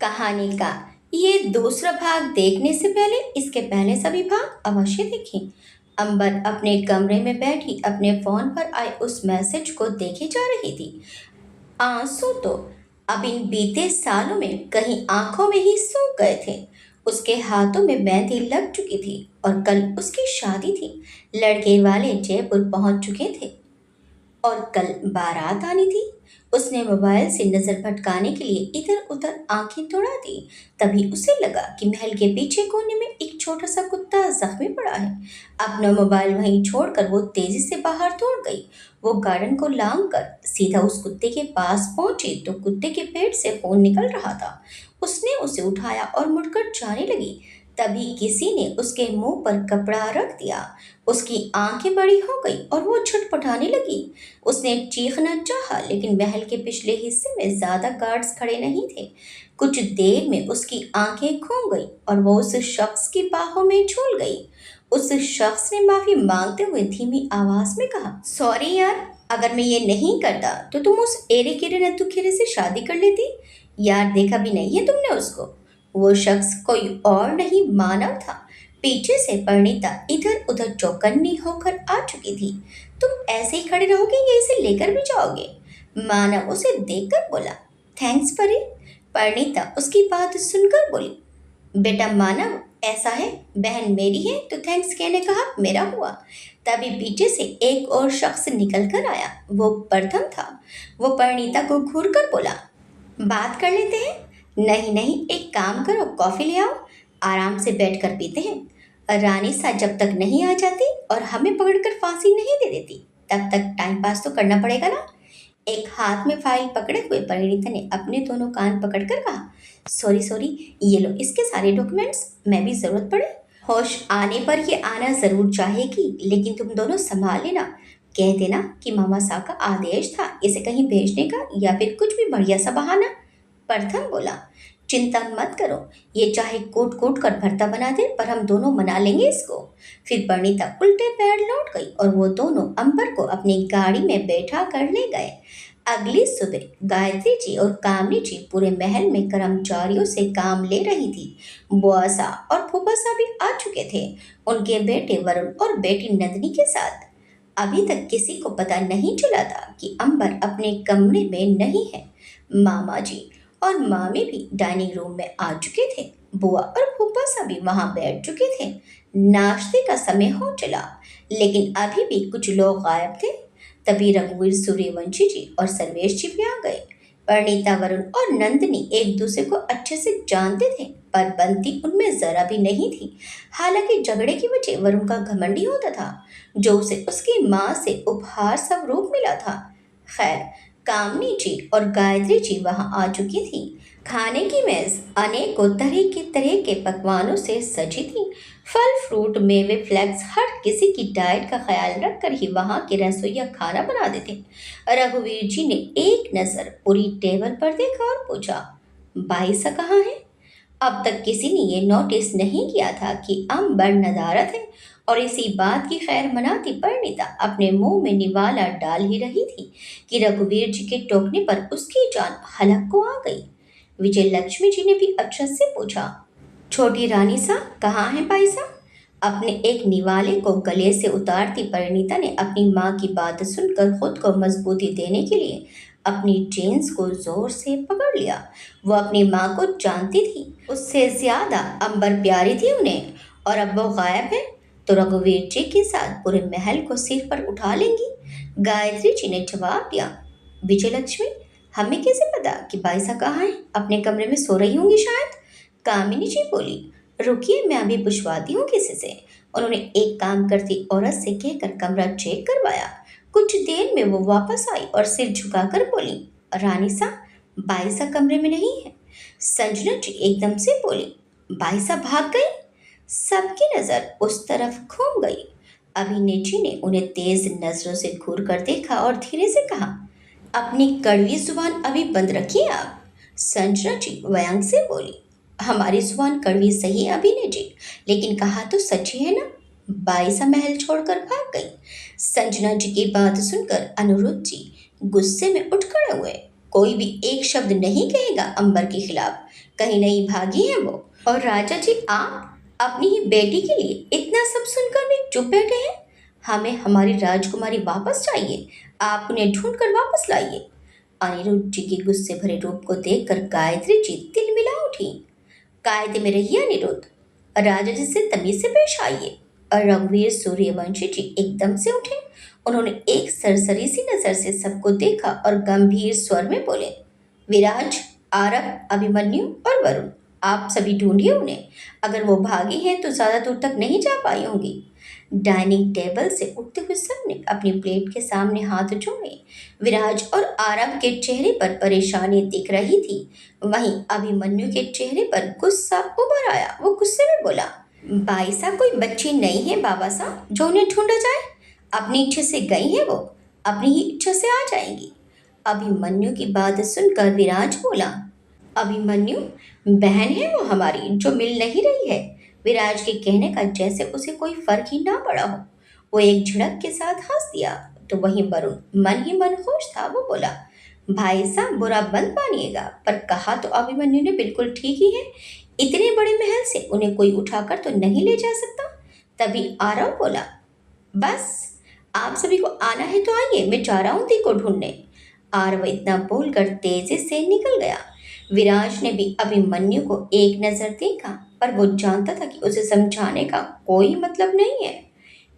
कहानी का ये दूसरा भाग देखने से पहले इसके पहले सभी भाग अवश्य देखें। अंबर अपने कमरे में बैठी अपने फोन पर आए उस मैसेज को देखे जा रही थी। आंसू तो अब इन बीते सालों में कहीं आंखों में ही सूख गए थे। उसके हाथों में मेहंदी लग चुकी थी और कल उसकी शादी थी। लड़के वाले जयपुर पहुंच चुके थे और कल बारात आनी थी। उसने मोबाइल से नजर भटकाने के लिए इधर उधर आंखें दौड़ा दी। तभी उसे लगा कि महल के पीछे कोने में एक छोटा सा कुत्ता जख्मी पड़ा है। अपना मोबाइल वहीं छोड़कर वो तेजी से बाहर दौड़ गई। वो गार्डन को लांग कर सीधा उस कुत्ते के पास पहुंची तो कुत्ते के पेट से खून निकल रहा था। उसने उसे उठाया और मुड़कर जाने लगी। तभी किसी ने उसके मुंह पर कपड़ा रख दिया। उसकी आंखें बड़ी हो गई और वो छटपटाने लगी। उसने चीखना चाहा लेकिन महल के पिछले हिस्से में ज्यादा गार्ड्स खड़े नहीं थे। कुछ देर में उसकी आंखें घूम गई और वो उस शख्स की बाहों में झूल गई। उस शख्स ने माफी मांगते हुए धीमी आवाज में कहा, सॉरी यार, अगर मैं ये नहीं करता तो तुम उस एरे केरे नत्थु खेरे से शादी कर लेती। यार, देखा भी नहीं है तुमने उसको। वो शख्स कोई और नहीं, मानव था। पीछे से परिणीता इधर उधर चौकन्नी होकर आ चुकी थी। तुम ऐसे ही खड़े रहोगे या इसे लेकर भी जाओगे? मानव उसे देखकर बोला। थैंक्स परी। परिणीता उसकी बात सुनकर बोली, बेटा मानव, ऐसा है, बहन मेरी है तो थैंक्स कहने का हक मेरा हुआ। तभी पीछे से एक और शख्स निकल कर आया। वो प्रथम था। वो परिणीता को घूर कर बोला, बात कर लेते हैं। नहीं नहीं, एक काम करो, कॉफी ले आओ, आराम से बैठ कर पीते हैं। रानी सा जब तक नहीं आ जाती और हमें पकड़कर फांसी नहीं दे देती तब तक टाइम पास तो करना पड़ेगा ना। एक हाथ में फाइल पकड़े हुए परिणीता ने अपने दोनों कान पकड़कर कहा, सॉरी सॉरी, ये लो इसके सारे डॉक्यूमेंट्स, मैं भी जरूरत पड़े। होश आने पर ये आना जरूर चाहेगी, लेकिन तुम दोनों संभाल लेना। कह देना कि मामा साहब का आदेश था इसे कहीं भेजने का, या फिर कुछ भी बढ़िया सा बहाना। प्रथम बोला, चिंता मत करो, ये चाहे कूट कूट कर भरता बना दे पर हम दोनों मना लेंगे इसको। फिर परिणीता उल्टे पैर लौट गई और वो दोनों अंबर को अपनी गाड़ी में बैठा कर ले गए। अगली सुबह गायत्री जी और कामनी जी पूरे महल में कर्मचारियों से काम ले रही थी। बुआ सा और फूफा सा भी आ चुके थे, उनके बेटे वरुण और बेटी नंदिनी के साथ। अभी तक किसी को पता नहीं चला था कि अंबर अपने कमरे में नहीं है। मामा जी और मामी भी डाइनिंग रूम में आ चुके थे। बुआ और फूफा सा भी वहां बैठ चुके थे। नाश्ते का समय हो चला, लेकिन अभी भी कुछ लोग गायब थे। तभी रघुवीर, सूर्यवंशी जी और सर्वेश जी भी आ गए। परिणीता, वरुण और नंदिनी एक दूसरे को अच्छे से जानते थे, पर बनती उनमें जरा भी नहीं थी। हालांकि झगड़े की वजह वरुण का घमंडी होता था, जो उसे उसकी माँ से उपहार स्वरूप मिला था। खैर, कामनी जी और गायत्री जी वहां आ चुकी थी। खाने की मेज अनेकों तरह के पकवानों से सजी थी। फल, फ्रूट, मेवे, फ्लेक्स, हर किसी की डाइट का ख्याल रखकर ही वहां के रसोइया खाना बना देते। रघुवीर जी ने एक नजर पूरी टेबल पर देखा और पूछा, बाईसा कहाँ है? अब तक किसी ने ये नोटिस नहीं किया था कि अंबर नदारत है, और इसी बात की खैर मनाती परिणीता अपने मुंह में निवाला डाल ही रही थी कि रघुवीर जी के टोकने पर उसकी जान हलक को आ गई। विजय लक्ष्मी जी ने भी अक्षत से पूछा, छोटी रानी सा कहाँ है भाई सा? अपने एक निवाले को गले से उतारती परिणीता ने अपनी माँ की बात सुनकर खुद को मजबूती देने के लिए अपनी जीन्स को जोर से पकड़ लिया। वो अपनी माँ को जानती थी, उससे ज्यादा अंबर प्यारी थी उन्हें, और अब वो गायब है तो रघुवीर जी के साथ पूरे महल को सिर पर उठा लेंगी। गायत्री जी ने जवाब दिया, विजय लक्ष्मी, हमें कैसे पता कि बाईसा कहाँ है? अपने कमरे में सो रही होंगी शायद। कामिनी जी बोली, रुकिए, मैं अभी पूछवाती हूँ किसी से। उन्होंने एक काम करती औरत से कहकर कमरा चेक करवाया। कुछ देर में वो वापस आई और सिर झुकाकर बोली, रानी सा, बाईसा कमरे में नहीं है। संजना जी एकदम से बोली, बाईसा भाग गई? सबकी नजर उस तरफ घूम गई। अभिने जी ने उन्हें तेज नजरों से घूर कर देखा और धीरे से कहा, अपनी कड़वी जुबान अभी बंद रखिए आप। संजना जी व्यंग से बोली, हमारी जुबान कड़वी सही है अभिने जी, लेकिन कहा तो सच ही है ना। बाईसा महल छोड़कर भाग गई। संजना जी की बात सुनकर अनिरुद्ध जी गुस्से में उठ खड़े हुए। कोई भी एक शब्द नहीं कहेगा अंबर के खिलाफ। कहीं नहीं भागी है वो। और राजा जी, आप अपनी ही बेटी के लिए इतना सब सुनकर भी चुप बैठे हैं। हमें हमारी राजकुमारी वापस चाहिए। आप उन्हें ढूंढ कर वापस लाइए। अनिरुद्ध जी के गुस्से भरे रूप को देखकर गायत्री जी तिलमिला उठी। कायदे में रहिए अनिरुद्ध, राजा जी से तमीज से पेश आइए। और रघुवीर सूर्यवंशी जी एकदम से उठे। उन्होंने एक सरसरी सी नजर से सबको देखा और गंभीर स्वर में बोले, विराज, आरव, अभिमन्यु और वरुण, आप सभी ढूंढिए उन्हें। अगर वो भागी हैं तो ज्यादा दूर तक नहीं जा पाई होंगी। डाइनिंग टेबल से उठते हुए सबने अपनी प्लेट के सामने हाथ जोड़े। विराज और आरव के चेहरे पर परेशानी दिख रही थी। वहीं अभिमन्यु के चेहरे पर गुस्सा उभर आया। वो गुस्से में बोला, भाई साहब, कोई बच्ची नहीं है बाबा साहब जो उन्हें ढूंढा जाए। अपनी इच्छा से गई है वो, अपनी ही इच्छा से आ जाएंगी। अभिमन्यु की बात सुनकर विराज बोला, अभिमन्यु, बहन है वो हमारी जो मिल नहीं रही है। विराज के कहने का जैसे उसे कोई फर्क ही ना पड़ा हो। वो एक झिड़क के साथ हंस दिया। तो वहीं वरुण मन ही मन खुश था। वो बोला, भाई साहब, बुरा बंद मानिएगा, पर कहा तो अभिमन्यु ने बिल्कुल ठीक ही है। इतने बड़े महल से उन्हें कोई उठाकर तो नहीं ले जा सकता। तभी आरव बोला, बस आप सभी को आना है तो आइए, मैं जा रहा हूँ दी को ढूंढने। आरव इतना बोलकर तेजी से निकल गया। विराज ने भी अभिमन्यु को एक नजर देखा, पर वो जानता था कि उसे समझाने का कोई मतलब नहीं है,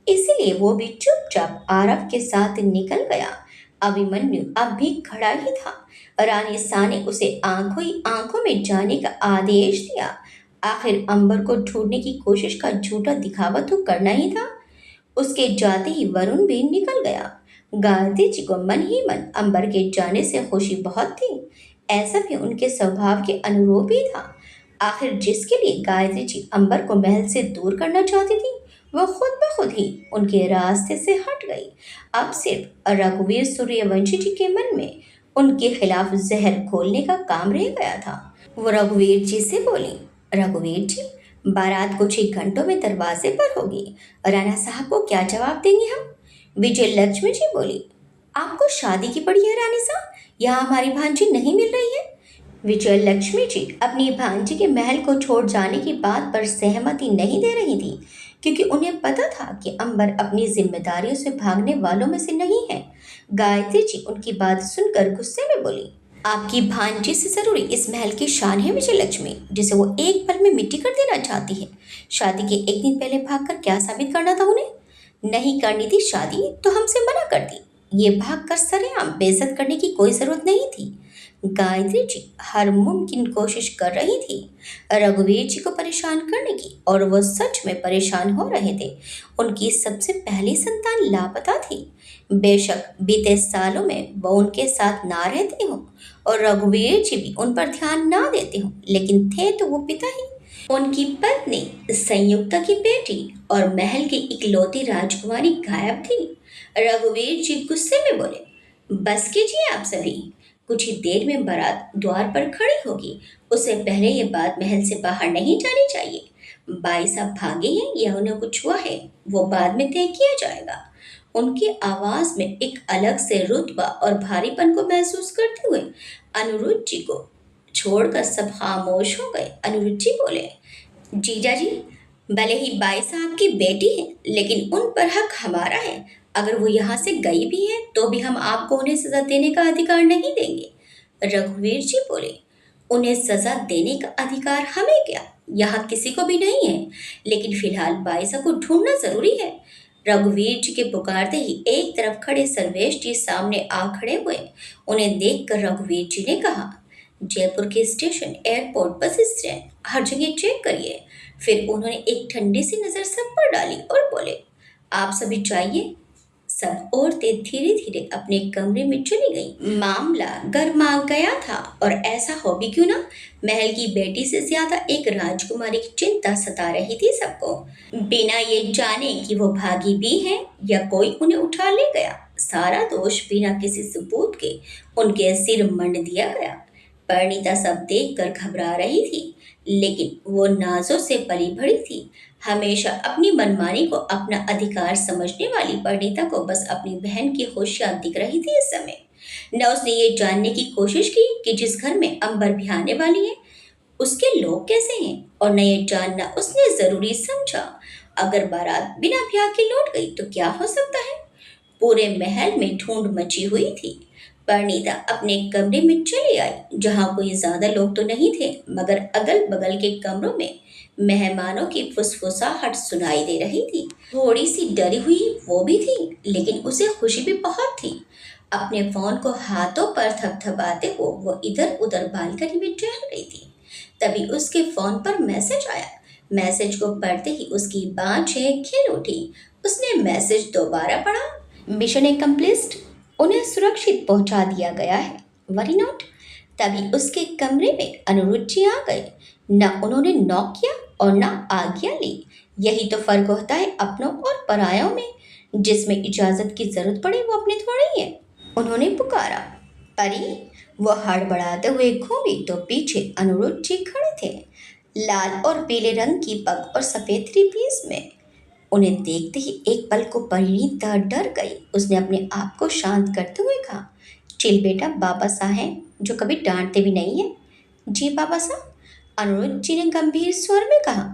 इसलिए वो भी चुपचाप आरव के साथ निकल गया। अभिमन्यु अब भी खड़ा ही था। रानी सा ने उसे आंखों ही आंखों में जाने का आदेश दिया। आखिर अंबर को ढूंढने की कोशिश का झूठा दिखावा तो करना ही था। उसके जाते ही वरुण भी निकल गया। गायत्री जी को मन ही मन अंबर के जाने से खुशी बहुत थी। ऐसा भी उनके स्वभाव के अनुरूप ही था। आखिर जिसके लिए गायत्री जी अंबर को महल से दूर करना चाहती थी, वह खुद ब खुद ही उनके रास्ते से हट गई। अब सिर्फ रघुवीर सूर्यवंशी जी के मन में उनके खिलाफ जहर घोलने का काम रह गया था। वो रघुवीर जी से बोली, रघुवीर जी, बारात कुछ ही घंटों में दरवाजे पर होगी। राणा साहब को क्या जवाब देंगे हम? विजय लक्ष्मी जी बोली, आपको शादी की पड़ी है रानी साहब, यहाँ हमारी भांजी नहीं मिल रही है। विजय लक्ष्मी जी अपनी भांजी के महल को छोड़ जाने की बात पर सहमति नहीं दे रही थी, क्योंकि उन्हें पता था कि अंबर अपनी जिम्मेदारियों से भागने वालों में से नहीं है। गायत्री जी उनकी बात सुनकर गुस्से में बोली, आपकी भांजी से जरूरी इस महल की शान है विजय लक्ष्मी, जिसे वो एक पल में मिट्टी कर देना चाहती है। शादी के एक दिन पहले भागकर क्या साबित करना था उन्हें? नहीं करनी थी शादी तो हमसे मना कर दी। ये भागकर सरेआम बेइज्जत करने की कोई जरूरत नहीं थी। गायत्री जी हर मुमकिन कोशिश कर रही थी रघुवीर जी को परेशान करने की, और वो सच में परेशान हो रहे थे। उनकी सबसे पहली संतान लापता थी। बेशक बीते सालों में वो उनके साथ ना रहते हों और रघुवीर जी भी उन पर ध्यान ना देते हों, लेकिन थे तो वो पिता ही। उनकी पत्नी संयुक्ता की बेटी और महल की इकलौती राजकुमारी गायब थी। रघुवीर जी गुस्से में बोले, बस कीजिए आप सभी, कुछ ही देर में बारात द्वार पर खड़ी होगी। उससे पहले ये बात महल से बाहर नहीं जानी चाहिए। भाई साहब भागे हैं या उन्हें कुछ हुआ है, वो बाद में तय किया जाएगा। उनकी आवाज में एक अलग से रुतबा और भारीपन को महसूस करते हुए अनिरुद्ध जी को छोड़कर सब खामोश हो गए। अनिरुद्ध जी बोले, जीजा जी, भले ही बाई साहब की बेटी है, लेकिन उन पर हक हमारा है। अगर वो यहाँ से गई भी है तो भी हम आपको उन्हें सजा देने का अधिकार नहीं देंगे। रघुवीर जी बोले, उन्हें सजा देने का अधिकार हमें क्या, यहाँ किसी को भी नहीं है, लेकिन फिलहाल बाई साहब को ढूंढना जरूरी है। रघुवीर जी के पुकारते ही एक तरफ खड़े सर्वेश जी सामने आ खड़े हुए। उन्हें देखकर रघुवीर जी ने कहा, जयपुर के स्टेशन, एयरपोर्ट, बस स्टैंड, हर जगह चेक करिए। फिर उन्होंने एक ठंडी सी नजर सब पर डाली और बोले, आप सभी जाइए। सब औरतें धीरे धीरे अपने कमरे में चली गईं। मामला गर्मा गया था, और ऐसा हो भी क्यों ना, महल की बेटी से ज्यादा एक राजकुमारी की चिंता सता रही थी सबको। बिना ये जाने कि वो भागी भी है या कोई उन्हें उठा ले गया, सारा दोष बिना किसी सबूत के उनके सिर मंड दिया गया। परिणीता सब देखकर घबरा रही थी, लेकिन वो नाजों से पली भड़ी थी। हमेशा अपनी मनमानी को अपना अधिकार समझने वाली परिणीता को बस अपनी बहन की खुशियां दिख रही थी इस समय। न उसने ये जानने की कोशिश की कि जिस घर में अंबर भी आने वाली है उसके लोग कैसे हैं, और न ये जानना उसने जरूरी समझा अगर बारात बिना ब्याह के लौट गई तो क्या हो सकता है। पूरे महल में ढूंढ मची हुई थी। परिणीता अपने कमरे में चली आई जहां कोई ज्यादा लोग तो नहीं थे, मगर अगल बगल के कमरों में मेहमानों की फुसफुसाहट सुनाई दे रही थी। थोड़ी सी डरी हुई वो भी थी, लेकिन उसे खुशी भी बहुत थी। अपने फोन को हाथों पर थपथपाते हुए वो इधर उधर बालकनी में टहल रही थी। तभी उसके फोन पर मैसेज आया। मैसेज को पढ़ते ही उसकी बाँझें खिल उठी। उसने मैसेज दोबारा पढ़ा। मिशन एक्कम्प्लिश्ड, उन्हें सुरक्षित पहुंचा दिया गया है। Worry not. तभी उसके कमरे में अनिरुद्ध जी आ गए। न उन्होंने नॉक किया और न आज्ञा ली। यही तो फर्क होता है अपनों और परायों में। जिसमें इजाजत की जरूरत पड़े वो अपने थोड़ी है। उन्होंने पुकारा, परी। वो हड़बड़ाते हुए घूमी तो पीछे अनिरुद्ध जी खड़े थे, लाल और पीले रंग की पग और सफेद थ्री पीस में। उन्हें देखते ही एक पल को परिणीता डर गई। उसने अपने आप को शांत करते हुए कहा, चिल बेटा, बाबा साहब हैं जो कभी डांटते भी नहीं है। जी बाबा साहब, अनिरुद्ध जी ने गंभीर स्वर में कहा।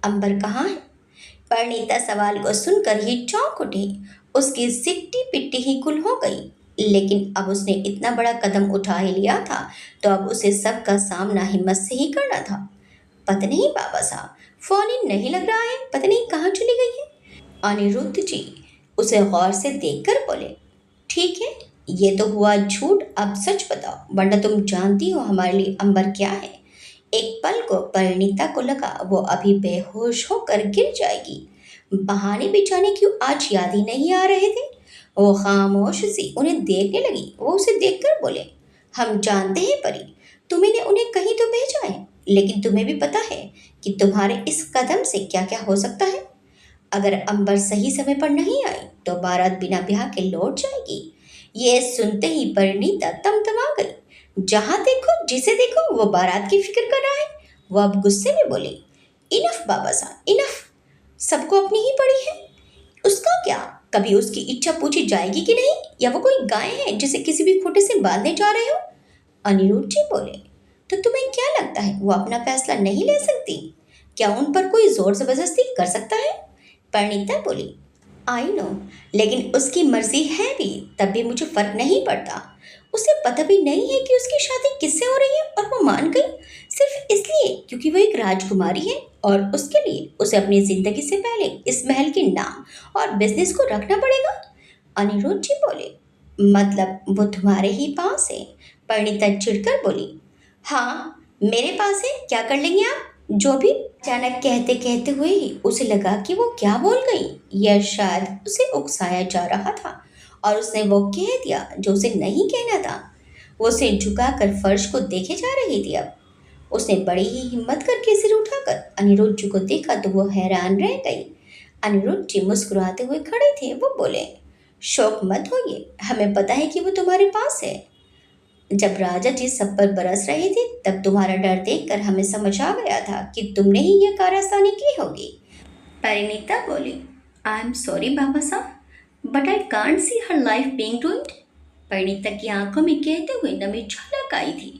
अंबर कहाँ है? परिणीता सवाल को सुनकर ही चौंक उठी। उसकी सिट्टी पिट्टी ही गुल हो गई। लेकिन अब उसने इतना बड़ा कदम उठा ही लिया था तो अब उसे सबका सामना हिम्मत से ही करना था। पता नहीं बाबा साहब, फोन इन नहीं लग रहा है, पता नहीं कहाँ चली गई है। अनिरुद्ध जी उसे गौर से देखकर बोले, ठीक है, ये तो हुआ झूठ, अब सच बताओ, वरना तुम जानती हो हमारे लिए अंबर क्या है। एक पल को परिणीता को लगा वो अभी बेहोश होकर गिर जाएगी। बहाने बिछाने क्यों आज याद ही नहीं आ रहे थे। वो खामोश सी उन्हें देखने लगी। वो उसे देखकर बोले, हम जानते हैं परी, तुमने उन्हें कहीं तो भेजा है, लेकिन तुम्हें भी पता है कि तुम्हारे इस कदम से क्या क्या हो सकता है। अगर अंबर सही समय पर नहीं आई तो बारात बिना ब्याह के लौट जाएगी। ये सुनते ही परिणीता तमतमा गई। जहां देखो जिसे देखो वो बारात की फिक्र कर रहा है। वो अब गुस्से में बोली, इनफ बाबा साहब, इनफ। सबको अपनी ही पड़ी है। उसका क्या, कभी उसकी इच्छा पूछी जाएगी कि नहीं, या वो कोई गाय है जिसे किसी भी खूंटे से बांधने जा रहे हो। अनिरुद्ध जी बोले, तो तुम्हें क्या लगता है वो अपना फैसला नहीं ले सकती? क्या उन पर कोई जोर जबरदस्ती कर सकता है? परिणीता बोली, आई नो, लेकिन उसकी मर्जी है भी, तब भी मुझे फर्क नहीं पड़ता। उसे पता भी नहीं है कि उसकी शादी किससे हो रही है और वो मान गई सिर्फ इसलिए क्योंकि वो एक राजकुमारी है, और उसके लिए उसे अपनी जिंदगी से पहले इस महल के नाम और बिजनेस को रखना पड़ेगा। अनिरुद्ध जी बोले, मतलब वो तुम्हारे ही पास है? परिणीता चिढ़कर बोली, हाँ मेरे पास है, क्या कर लेंगे आप? जो भी। अचानक कहते कहते हुए ही उसे लगा कि वो क्या बोल गई। यह शायद उसे उकसाया जा रहा था और उसने वो कह दिया जो उसे नहीं कहना था। वो सिर झुकाकर फर्श को देखे जा रही थी। अब उसने बड़ी ही हिम्मत करके सिर उठाकर अनिरुद्ध जी को देखा तो वो हैरान रह गई। अनिरुद्ध जी मुस्कुराते हुए खड़े थे। वो बोले, शौक मत होइए, हमें पता है कि वो तुम्हारे पास है। जब राजा जी सब पर बरस रहे थे तब तुम्हारा डर देखकर हमें समझ आ गया था कि तुमने ही यह कारस्तानी की होगी। परिणीता बोली, आई एम सॉरी बाबा साहब, but I can't see her life being ruined। Parineeta की आंखों में कहते हुए नमी झलक आई थी।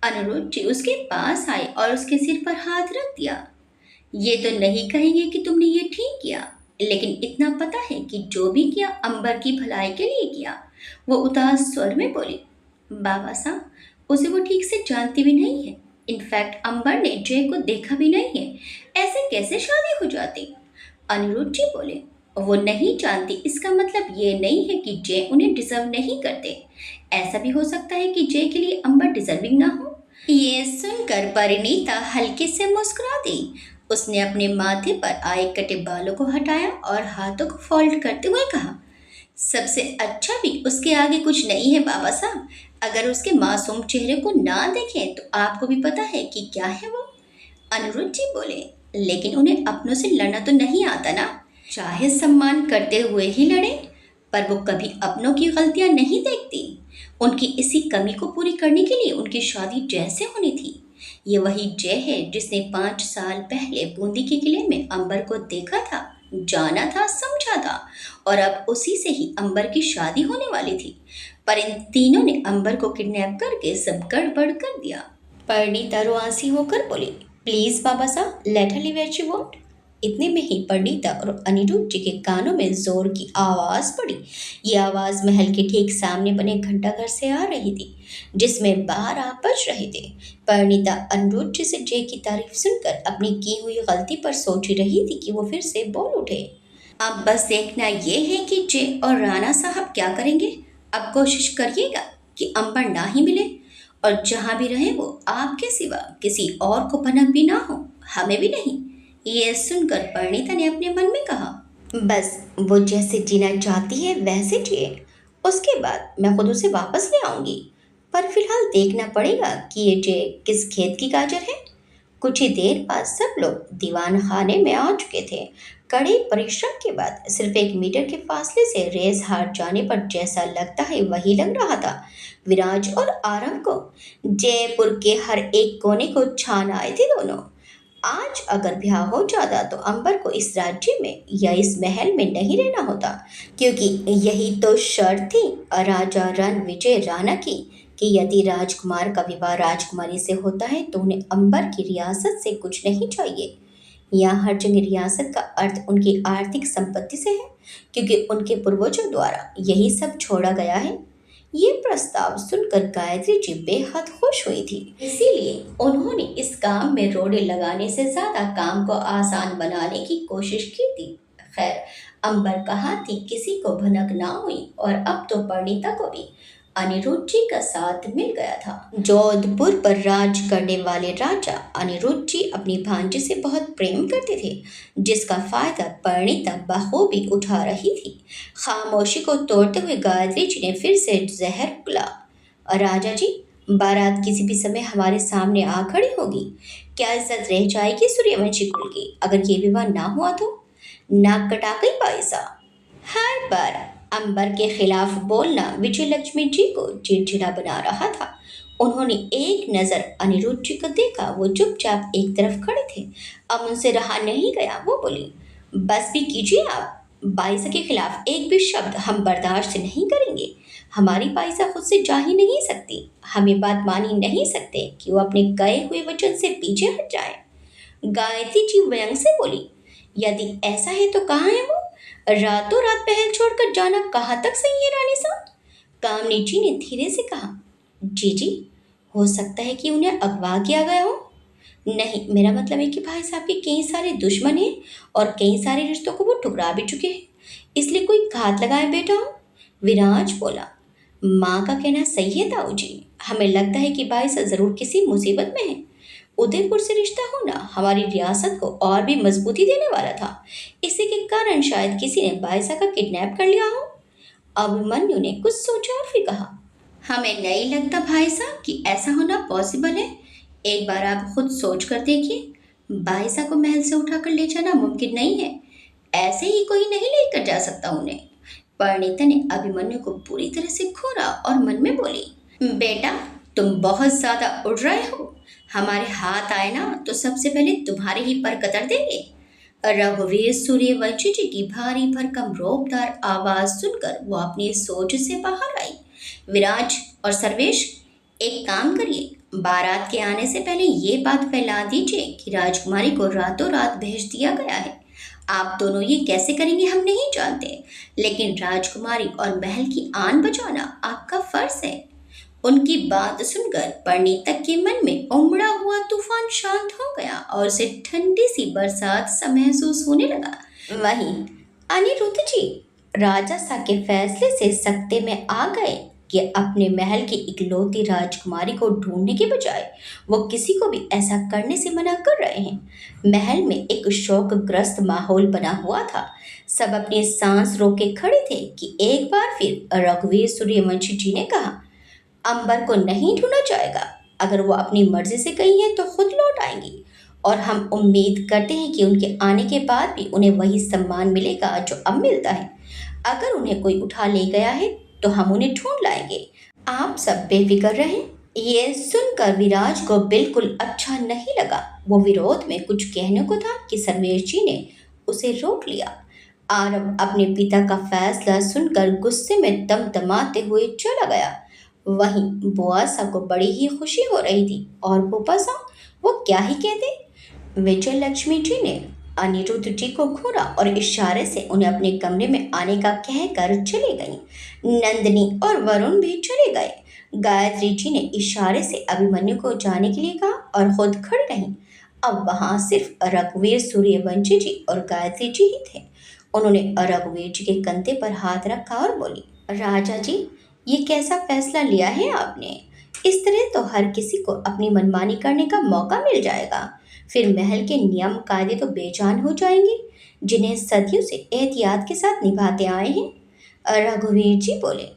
अनिरुद्ध जी उसके पास आए और उसके सिर पर हाथ रख दिया। ये तो नहीं कहेंगे कि तुमने ये ठीक किया, लेकिन इतना पता है कि जो भी किया अंबर की भलाई के लिए किया। वो उदास स्वर में बोली, बाबा साहब, उसे वो ठीक से जानती भी नहीं है। इनफैक्ट अंबर ने जय को देखा भी नहीं है, ऐसे कैसे शादी हो जाती। अनिरुद्ध जी बोले, वो नहीं जानती इसका मतलब ये नहीं है कि जय उन्हें डिजर्व नहीं करते। ऐसा भी हो सकता है कि जय के लिए अंबर डिजर्विंग ना हो। ये सुनकर परिणीता हल्के से मुस्कुरा दी। उसने अपने माथे पर आए कटे बालों को हटाया और हाथों को फोल्ड करते हुए कहा, सबसे अच्छा भी उसके आगे कुछ नहीं है बाबा साहब। अगर उसके मासूम चेहरे को ना देखें तो आपको भी पता है कि क्या है वो। अनिरुद्ध जी बोले, लेकिन उन्हें अपनों से लड़ना तो नहीं आता ना। चाहे सम्मान करते हुए ही लड़े, पर वो कभी अपनों की गलतियां नहीं देखती। उनकी इसी कमी को पूरी करने के लिए उनकी शादी जय से होनी थी। ये वही जय है जिसने 5 साल पहले बूंदी के किले में अंबर को देखा था, जाना था, समझा था, और अब उसी से ही अंबर की शादी होने वाली थी। पर इन तीनों ने अंबर को किडनैप करके सब गड़बड़ कर दिया। परिणीता रुआंसी होकर बोली, please Baba Sahab, let her live as she want. इतने में ही परिणीता और अनिरुद्ध जी के कानों में जोर की आवाज पड़ी। ये आवाज महल के ठीक सामने बने घंटाघर से आ रही थी, जिसमें 12 बज रहे थे। परिणीता अनिरुद्ध जी से जय की तारीफ सुनकर अपनी की हुई गलती पर सोच ही रही थी कि वो फिर से बोल उठे। अब बस देखना ये है कि जय और राणा साहब क्या करेंगे। अब कोशिश करिएगा कि अंबर ना ही मिले, और जहां भी रहे वो आपके सिवा किसी और को भनक भी ना हो, हमें भी नहीं। ये सुनकर परिणीता ने अपने मन में कहा, बस वो जैसे जीना चाहती है वैसे जिए, उसके बाद मैं खुद उसे वापस ले आऊंगी। पर फिलहाल देखना पड़ेगा कि ये जय किस खेत की गाजर है। कुछ ही देर बाद सब लोग दीवान खाने में आ चुके थे। कड़े परिश्रम के बाद सिर्फ 1 मीटर के फासले से रेस हार जाने पर जैसा लगता है वही लग रहा था। विराज और आरव को जयपुर के हर एक कोने को छान आए थे दोनों। आज अगर ब्याह हो जाता तो अंबर को इस राज्य में या इस महल में नहीं रहना होता, क्योंकि यही तो शर्त थी राजा रणविजय राणा की कि यदि राजकुमार का विवाह राजकुमारी से होता है तो उन्हें अंबर की रियासत से कुछ नहीं चाहिए। यहाँ हर जगह रियासत का अर्थ उनकी आर्थिक संपत्ति से है, क्योंकि उनके पूर्वजों द्वारा यही सब छोड़ा गया है। ये प्रस्ताव सुनकर गायत्री जी बेहद खुश हुई थी, इसीलिए उन्होंने इस काम में रोड़े लगाने से ज्यादा काम को आसान बनाने की कोशिश की थी। खैर, अंबर कहाँ थी किसी को भनक ना हुई, और अब तो परिणीता को भी अनिरुद्ध जी का साथ मिल गया था। जोधपुर पर राज करने वाले राजा अनिरुद्ध जी अपनी भांजे से बहुत प्रेम करते थे, जिसका फायदा परिणीता बखूबी उठा रही थी। खामोशी को तोड़ते हुए गायत्री जी ने फिर से जहर उगला। राजा जी, बारात किसी भी समय हमारे सामने आ खड़ी होगी। क्या इज्जत रह जाएगी सूर्यवंशी कुल की अगर ये विवाह ना हुआ तो? नाक कटा गई पैसा। हर बार अंबर के खिलाफ बोलना विजय लक्ष्मी जी को चिड़चिड़ा बना रहा था। उन्होंने एक नजर अनिरुद्ध जी को देखा, वो चुपचाप एक तरफ खड़े थे। अब उनसे रहा नहीं गया, वो बोली, बस भी कीजिए आप। बाइसा के खिलाफ एक भी शब्द हम बर्दाश्त नहीं करेंगे। हमारी बाइसा खुद से जा ही नहीं सकती। हम ये बात मान ही नहीं सकते कि वो अपने गए हुए वचन से पीछे हट जाए। गायत्री जी व्यंग से बोली, यदि ऐसा है तो कहाँ है वो? रातों रात पहल छोड़कर जाना कहाँ तक सही है रानी साहब? कामनी जी ने धीरे से कहा, जी, हो सकता है कि उन्हें अगवा किया गया हो। नहीं, मेरा मतलब है कि भाई साहब के कई सारे दुश्मन हैं और कई सारे रिश्तों को वो ठुकरा भी चुके हैं, इसलिए कोई घात लगाए बेटा हो। विराज बोला, माँ का कहना सही है ताऊ जी, हमें लगता है कि भाई साहब जरूर किसी मुसीबत में है। उदयपुर से रिश्ता होना हमारी रियासत को और भी मजबूती देने वाला था। इसी के कारण शायद किसी ने बायसा का किडनैप कर लिया हो। अभिमन्यु ने कुछ सोचा और फिर कहा, हमें नहीं लगता भाई साहब कि ऐसा होना पॉसिबल है। एक बार आप खुद सोच कर देखिए, बायसा को महल से उठाकर ले जाना मुमकिन नहीं है। ऐसे ही कोई नहीं लेकर जा सकता उन्हें। परिणीता ने अभिमन्यु को पूरी तरह से घूरा और मन में बोली, बेटा तुम बहुत ज्यादा उड़ रहे हो। हमारे हाथ आए ना तो सबसे पहले तुम्हारे ही पर कतर देंगे। रघुवीर सूर्यवंशी जी की भारी भरकम रोबदार आवाज सुनकर वो अपनी सोच से बाहर आई। विराज और सर्वेश, एक काम करिए, बारात के आने से पहले ये बात फैला दीजिए कि राजकुमारी को रातों रात भेज दिया गया है। आप दोनों ये कैसे करेंगे हम नहीं जानते, लेकिन राजकुमारी और महल की आन बचाना आपका फर्ज है। उनकी बात सुनकर परिणीता के मन में उमड़ा हुआ तूफान शांत हो गया और उसे ठंडी सी बरसात सा महसूस होने लगा। वहीं अनिरुद्ध जी राजा सा के फैसले से सकते में आ गए कि अपने महल की इकलौती राजकुमारी को ढूंढने के बजाय वो किसी को भी ऐसा करने से मना कर रहे हैं। महल में एक शोकग्रस्त माहौल बना हुआ था। सब अपनी सांस रोके खड़े थे कि एक बार फिर रघुवीर सूर्यवंशी जी ने कहा, अंबर को नहीं ढूंढा जाएगा। अगर वो अपनी मर्जी से गई है तो खुद लौट आएंगी, और हम उम्मीद करते हैं कि उनके आने के बाद भी उन्हें वही सम्मान मिलेगा जो अब मिलता है। अगर उन्हें कोई उठा ले गया है तो हम उन्हें ढूंढ लाएंगे। आप सब बेफिक्र रहें। ये सुनकर विराज को बिल्कुल अच्छा नहीं लगा। वो विरोध में कुछ कहने को था कि सर्वेश जी ने उसे रोक लिया। आरव अपने पिता का फैसला सुनकर गुस्से में तमतमाते हुए चला गया। वहीं बुआसा को बड़ी ही खुशी हो रही थी और फूफासा वो क्या ही कहते। विजय लक्ष्मी जी ने अनिरुद्ध जी को घूरा और इशारे से उन्हें अपने कमरे में आने का कहकर चली गईं। नंदिनी और वरुण भी चले गए। गायत्री जी ने इशारे से अभिमन्यु को जाने के लिए कहा और खुद खड़ी रहीं। अब वहां सिर्फ रघुवीर, सूर्यवंशी जी और गायत्री जी ही थे। उन्होंने रघुवीर जी के कंधे पर हाथ रखा और बोली, राजा जी, ये कैसा फैसला लिया है आपने? इस तरह तो हर किसी को अपनी मनमानी करने का मौका मिल जाएगा। फिर महल के नियम कायदे तो बेजान हो जाएंगे, जिन्हें सदियों से एहतियात के साथ निभाते आए हैं। रघुवीर जी बोले,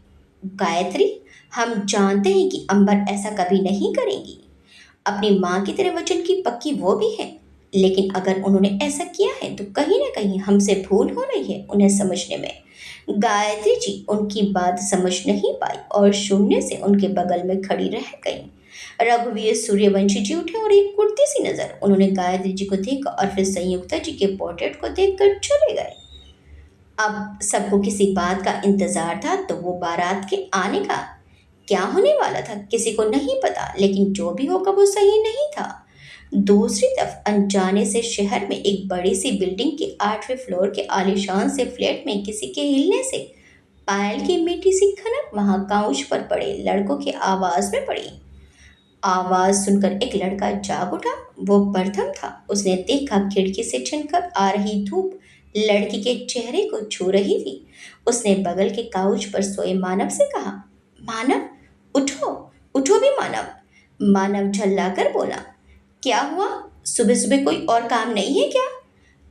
गायत्री, हम जानते हैं कि अंबर ऐसा कभी नहीं करेंगी। अपनी माँ की तरह वचन की पक्की वो भी है। लेकिन अगर उन्होंने ऐसा किया है तो कहीं ना कहीं हमसे भूल हो रही है उन्हें समझने में। गायत्री जी उनकी बात समझ नहीं पाई और शून्य से उनके बगल में खड़ी रह गई। रघुवीर, सूर्यवंशी जी उठे और एक कुर्ती सी नजर उन्होंने गायत्री जी को देखा और फिर संयुक्ता जी के पोर्ट्रेट को देखकर चले गए। अब सबको किसी बात का इंतजार था, तो वो बारात के आने का। क्या होने वाला था किसी को नहीं पता, लेकिन जो भी होगा वो सही नहीं था। दूसरी तरफ अनजाने से शहर में एक बड़ी सी बिल्डिंग के 8वें फ्लोर के आलीशान से फ्लैट में किसी के हिलने से पायल की मीठी सी खनक वहां काउच पर पड़े लड़कों की आवाज में पड़ी। आवाज सुनकर एक लड़का जाग उठा। वो प्रथम था। उसने देखा खिड़की से छिनकर आ रही धूप लड़की के चेहरे को छू रही थी। उसने बगल के काउच पर सोए मानव से कहा, मानव, उठो, उठो भी मानव। मानव झल्लाकर बोला, क्या हुआ? सुबह सुबह कोई और काम नहीं है क्या?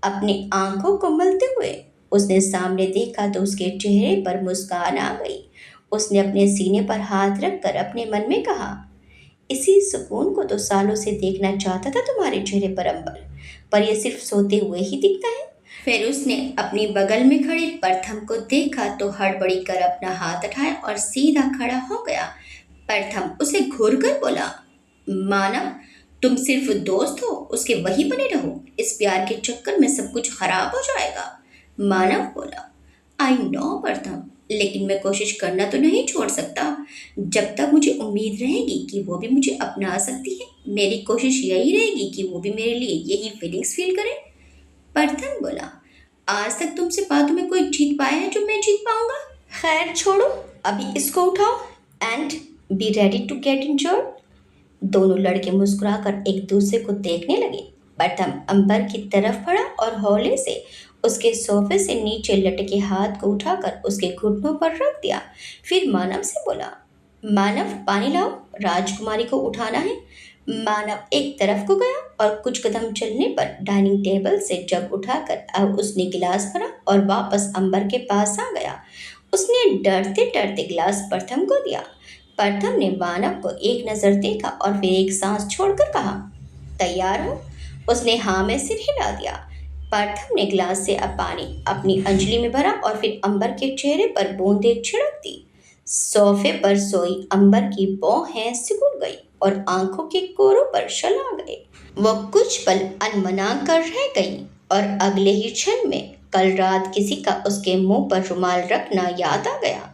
अपनी आंखों को मलते हुए उसने सामने देखा तो उसके चेहरे पर मुस्कान आ गई। उसने अपने सीने पर हाथ रखकर अपने मन में कहा, इसी सुकून को तो सालों से देखना चाहता था तुम्हारे चेहरे पर अंबर, पर यह सिर्फ सोते हुए ही दिखता है। फिर उसने अपनी बगल में खड़े प्रथम को देखा तो हड़बड़ी कर अपना हाथ उठाया और सीधा खड़ा हो गया। प्रथम उसे घूर कर बोला, मानव, तुम सिर्फ दोस्त हो, उसके वही बने रहो। इस प्यार के चक्कर में सब कुछ खराब हो जाएगा। मानव बोला, आई नो प्रथम, लेकिन मैं कोशिश करना तो नहीं छोड़ सकता। जब तक मुझे उम्मीद रहेगी कि वो भी मुझे अपना सकती है, मेरी कोशिश यही रहेगी कि वो भी मेरे लिए यही फीलिंग्स फील करे। प्रथम बोला, आज तक तुमसे बातों में कोई जीत पाया है जो मैं जीत पाऊंगा? खैर छोड़ो, अभी इसको उठाओ and be ready to get injured. दोनों लड़के मुस्कुराकर एक दूसरे को देखने लगे। प्रथम अंबर की तरफ बढ़ा और हौले से उसके सोफे से नीचे लटके हाथ को उठाकर उसके घुटनों पर रख दिया। फिर मानव से बोला, मानव, पानी लाओ, राजकुमारी को उठाना है। मानव एक तरफ को गया और कुछ कदम चलने पर डाइनिंग टेबल से जग उठाकर अब उसने गिलास भरा और वापस अंबर के पास आ गया। उसने डरते डरते गिलास प्रथम को दिया। प्रथम ने मानव को एक नज़र देखा और फिर एक सांस छोड़कर कहा, तैयार हो? उसने हाँ में सिर हिला दिया। प्रथम ने गिलास से अब पानी अपनी अंजलि में भरा और फिर अंबर के चेहरे पर बूंदें छिड़क दी। सोफे पर सोई अंबर की भौहें सिकुड़ गई और आंखों के कोरों पर शला गए। वो कुछ पल अनमना कर रह गई और अगले ही क्षण में कल रात किसी का उसके मुंह पर रुमाल रखना याद आ गया।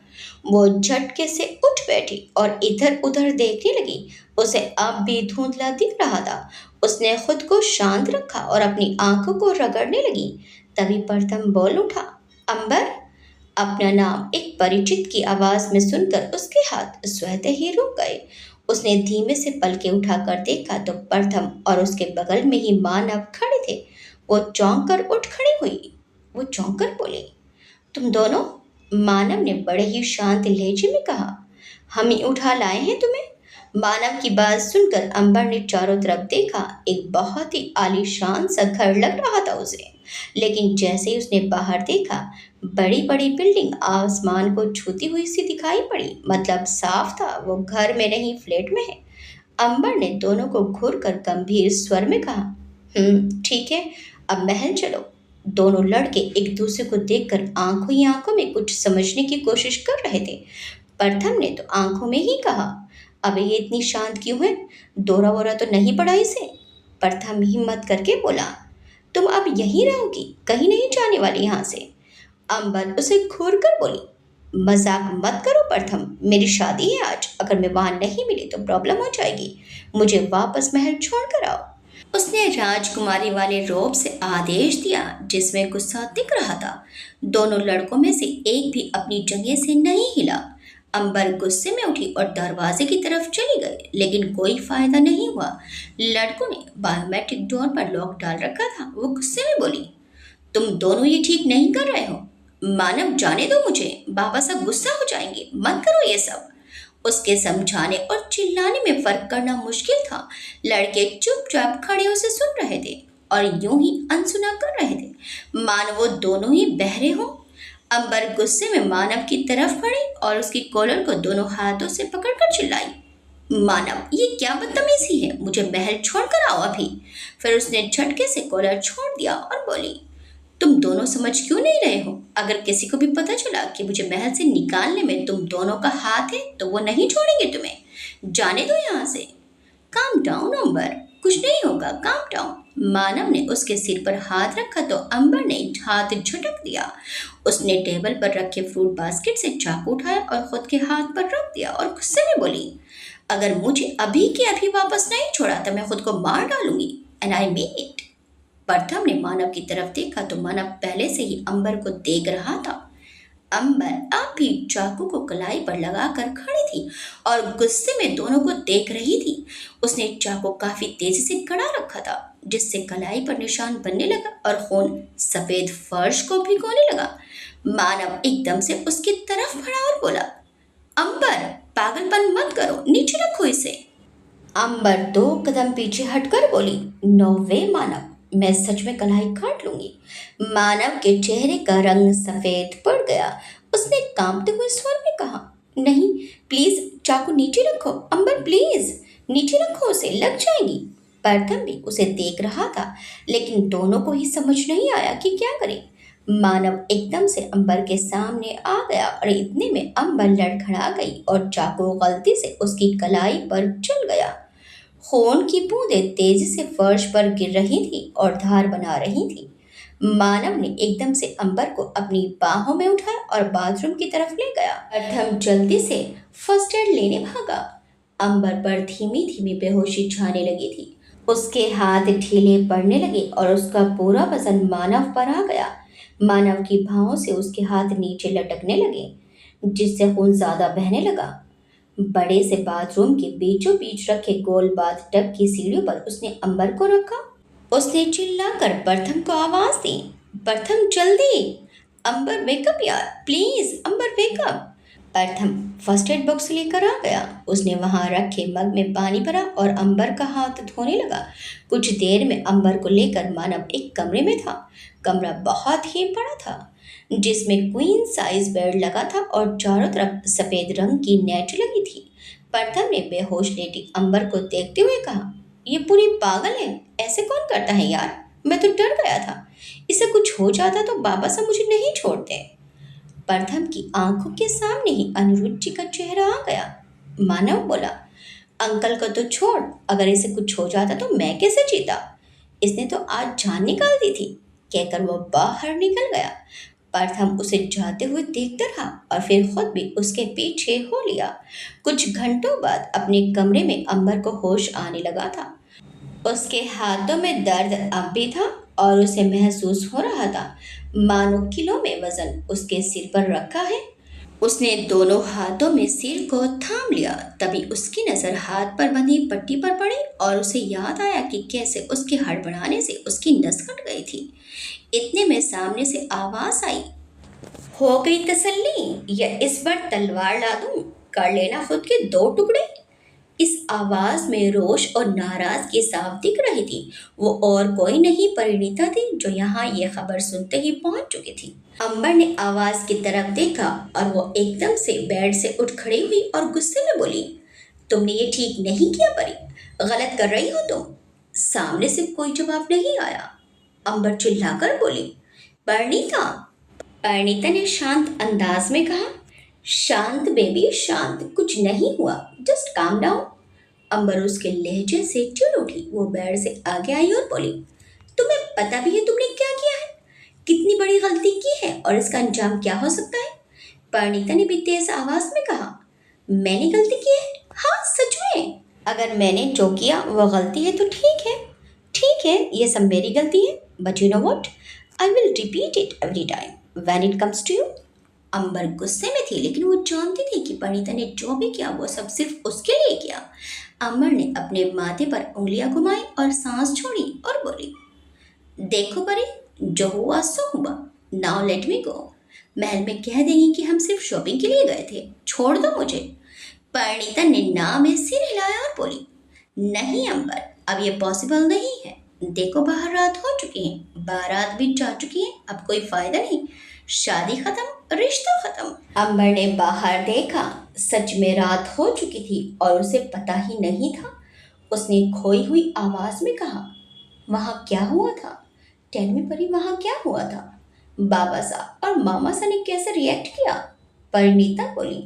वो झटके से उठ बैठी और इधर उधर देखने लगी। उसे अब भी धुंधला दिख रहा था। उसने खुद को शांत रखा और अपनी आंखों को रगड़ने लगी। तभी प्रथम बोल उठा, अंबर। अपना नाम एक परिचित की आवाज में सुनकर उसके हाथ स्वतः ही रुक गए। उसने धीमे से पलके उठाकर देखा तो प्रथम और उसके बगल में ही मानव खड़े थे। वो चौंक कर उठ खड़ी हुई। वो चौंक कर बोली, तुम दोनों? मानव ने बड़े ही शांत लहजे में कहा, हम ही उठा लाए हैं तुम्हें। मानव की बात सुनकर अंबर ने चारों तरफ देखा। एक बहुत ही आलीशान सा घर लग रहा था उसे, लेकिन जैसे ही उसने बाहर देखा, बड़ी बड़ी बिल्डिंग आसमान को छूती हुई सी दिखाई पड़ी। मतलब साफ था वो घर में नहीं फ्लैट में है। अंबर ने दोनों को घूर कर गंभीर स्वर में कहा, ठीक है, अब महल चलो। दोनों लड़के एक दूसरे को देखकर आंखों ही आंखों में कुछ समझने की कोशिश कर रहे थे। प्रथम ने तो आंखों में ही कहा, अब ये इतनी शांत क्यों है? दौरा वोरा तो नहीं पड़ा इसे? प्रथम हिम्मत करके बोला, तुम अब यहीं रहोगी, कहीं नहीं जाने वाली यहाँ से। अंबर उसे घूर कर बोली, मजाक मत करो प्रथम, मेरी शादी है आज, अगर मैं वहां नहीं मिली तो प्रॉब्लम हो जाएगी। मुझे वापस महल छोड़ कर आओ। उसने राजकुमारी वाले रोब से आदेश दिया जिसमें गुस्सा दिख रहा था। दोनों लड़कों में से एक भी अपनी जगह से नहीं हिला। अंबर गुस्से में उठी और दरवाजे की तरफ चली गई, लेकिन कोई फायदा नहीं हुआ। लड़कों ने बायोमेट्रिक डोर पर लॉक डाल रखा था। वो गुस्से में बोली, तुम दोनों ये ठीक नहीं कर रहे हो। मानव, जाने दो मुझे, बाबा साहब गुस्सा हो जाएंगे, मत करो ये सब। उसके समझाने और चिल्लाने में फर्क करना मुश्किल था। लड़के चुपचाप खड़े उसे सुन रहे थे और यूं ही अनसुना कर रहे थे, मानो वो दोनों ही बहरे हों। अंबर गुस्से में मानव की तरफ बढ़ी और उसकी कॉलर को दोनों हाथों से पकड़कर चिल्लाई, मानव, ये क्या बदतमीजी है, मुझे महल छोड़कर आओ अभी। फिर उसने झटके से कॉलर छोड़ दिया और बोली, तुम दोनों समझ क्यों नहीं रहे हो? अगर किसी को भी पता चला कि मुझे महल से निकालने में तुम दोनों का हाथ है तो वो नहीं छोड़ेंगे तुम्हें। जाने दो यहाँ से। काम डाउन अंबर, कुछ नहीं होगा, काम डाउन। मानव ने उसके सिर पर हाथ रखा तो अंबर ने हाथ झटक दिया। उसने टेबल पर रखे फ्रूट बास्केट से चाकू उठाया और खुद के हाथ पर रख दिया और गुस्से में बोली, अगर मुझे अभी के अभी वापस नहीं छोड़ा तो मैं खुद को मार डालूंगी। And I mean it. प्रथम ने मानव की तरफ देखा तो मानव पहले से ही अंबर को देख रहा था। अंबर अब भी चाकू को कलाई पर लगाकर खड़ी थी और गुस्से में दोनों को देख रही थी। उसने चाकू काफी तेजी से कड़ा रखा था, जिससे कलाई पर निशान बनने लगा और खून सफेद फर्श को भिगोने लगा। मानव एकदम से उसकी तरफ बढ़ा और बोला, अंबर, पागलपन मत करो, नीचे रखो इसे। अंबर 2 कदम पीछे हटकर बोली, नो वे मानव, मैं सच में कलाई काट लूंगी। मानव के चेहरे का रंग सफेद पड़ गया। उसने कांपते हुए स्वर में कहा, नहीं, प्लीज चाकू नीचे रखो। अंबर प्लीज, नीचे रखो, उसे लग जाएगी। प्रथम भी उसे देख रहा था, लेकिन दोनों को ही समझ नहीं आया कि क्या करे। मानव एकदम से अंबर के सामने आ गया और इतने में अंबर लड़खड़ा गई और चाकू गलती से उसकी कलाई पर चल गया। खून की बूंदें तेजी से फर्श पर गिर रही थी और धार बना रही थी। मानव ने एकदम से अंबर को अपनी बाहों में उठाया और बाथरूम की तरफ ले गया। प्रथम जल्दी से फर्स्ट एड लेने भागा। अंबर पर धीमी धीमी बेहोशी छाने लगी थी। उसके हाथ ढीले पड़ने लगे और उसका पूरा वजन मानव पर आ गया। मानव की बाहों से उसके हाथ नीचे लटकने लगे, जिससे खून ज्यादा बहने लगा। बड़े से बाथरूम के बीचों बीच रखे गोल बाथ टब की सीढ़ियों पर उसने अंबर को रखा। उसने चिल्लाकर प्रथम को आवाज दी, प्रथम जल्दी, अंबर वेकअप यार, प्लीज अंबर वेकअप। प्रथम फर्स्ट एड बॉक्स लेकर आ गया। उसने वहां रखे मग में पानी भरा और अंबर का हाथ धोने लगा। कुछ देर में अंबर को लेकर मानव एक कमरे में था। कमरा बहुत ही बड़ा था, जिसमें क्वीन साइज बेड लगा था और चारों तरफ सफेद रंग की नेट लगी थी। प्रथम ने बेहोश लेटी अंबर को देखते हुए कहा, ये पूरी पागल है, ऐसे कौन करता है यार, मैं तो डर गया था, इसे कुछ हो जाता तो बाबा साहब मुझे नहीं छोड़ते। प्रथम की आंखों के सामने ही अनिरुद्धि का चेहरा आ गया। मानव बोला, अंकल को तो छोड़, अगर इसे कुछ हो जाता तो मैं कैसे जीता, इसने तो आज जान निकाल दी थी, कहकर वो बाहर निकल गया। प्रथम उसे जाते हुए देखता रहा और फिर खुद भी उसके पीछे हो लिया। कुछ घंटों बाद अपने कमरे में अंबर को होश आने लगा था। उसके हाथों में दर्द अब भी था और उसे महसूस हो रहा था मानो किलो में वजन उसके सिर पर रखा है। उसने दोनों हाथों में सिर को थाम लिया। तभी उसकी नज़र हाथ पर बंधी पट्टी पर पड़ी और उसे याद आया कि कैसे उसके हड़बड़ाने से उसकी नस कट गई थी। इतने में सामने से आवाज आई, हो गई तसल्ली, या इस बार तलवार ला दूं, कर लेना खुद के 2 टुकड़े। इस आवाज में रोष और नाराजगी साफ दिख रही थी। वो और कोई नहीं परिणीता थी, जो यहाँ ये खबर सुनते ही पहुंच चुकी थी। अंबर ने आवाज की तरफ देखा और वो एकदम से बेड से उठ खड़ी हुई और गुस्से में बोली, तुमने ये ठीक नहीं किया परी, गलत कर रही हो तुम। सामने से कोई जवाब नहीं आया। अंबर चिल्लाकर बोली, परिणीता। परिणीता ने शांत अंदाज में कहा, शांत बेबी शांत, कुछ नहीं हुआ, जस्ट काम डाउन। अंबर उसके लहजे से चिढ़ उठी। वो बेड से आगे आई और बोली, तुम्हें पता भी है तुमने क्या किया है? कितनी बड़ी गलती की है और इसका अंजाम क्या हो सकता है? परिणीता ने भी तेज आवाज में कहा। मैंने गलती की है? हाँ, सच में। अगर मैंने जो किया वो गलती है तो ठीक है। ठीक है, ये सब मेरी गलती है। But you know what, I will repeat it every time when it comes to you. Ambar गुस्से में थी, लेकिन वो जानती थी कि परिणीता ने जो भी किया वो सब सिर्फ उसके लिए किया। अंबर ने अपने माथे पर उंगलियां घुमाई और सांस छोड़ी और बोली, देखो परी, जो हुआ सो हुआ। नाउ लेट मी गो। महल में कह देंगी कि हम सिर्फ शॉपिंग के लिए गए थे। छोड़ दो मुझे। परिणीता ने ना में सिर हिलाया और बोली, नहीं अंबर, अब ये पॉसिबल नहीं है। देखो, बाहर रात हो चुकी है, बारात भी जा चुकी है, अब कोई फायदा नहीं। शादी खत्म, रिश्ता खत्म। अंबर ने बाहर देखा। सच में रात हो चुकी थी और उसे पता ही नहीं था। उसने खोई हुई आवाज में कहा, वहां क्या हुआ था? टेल मी परी, वहां क्या हुआ था? बाबा साहब और मामा सा ने कैसे रिएक्ट किया? परिणीता बोली,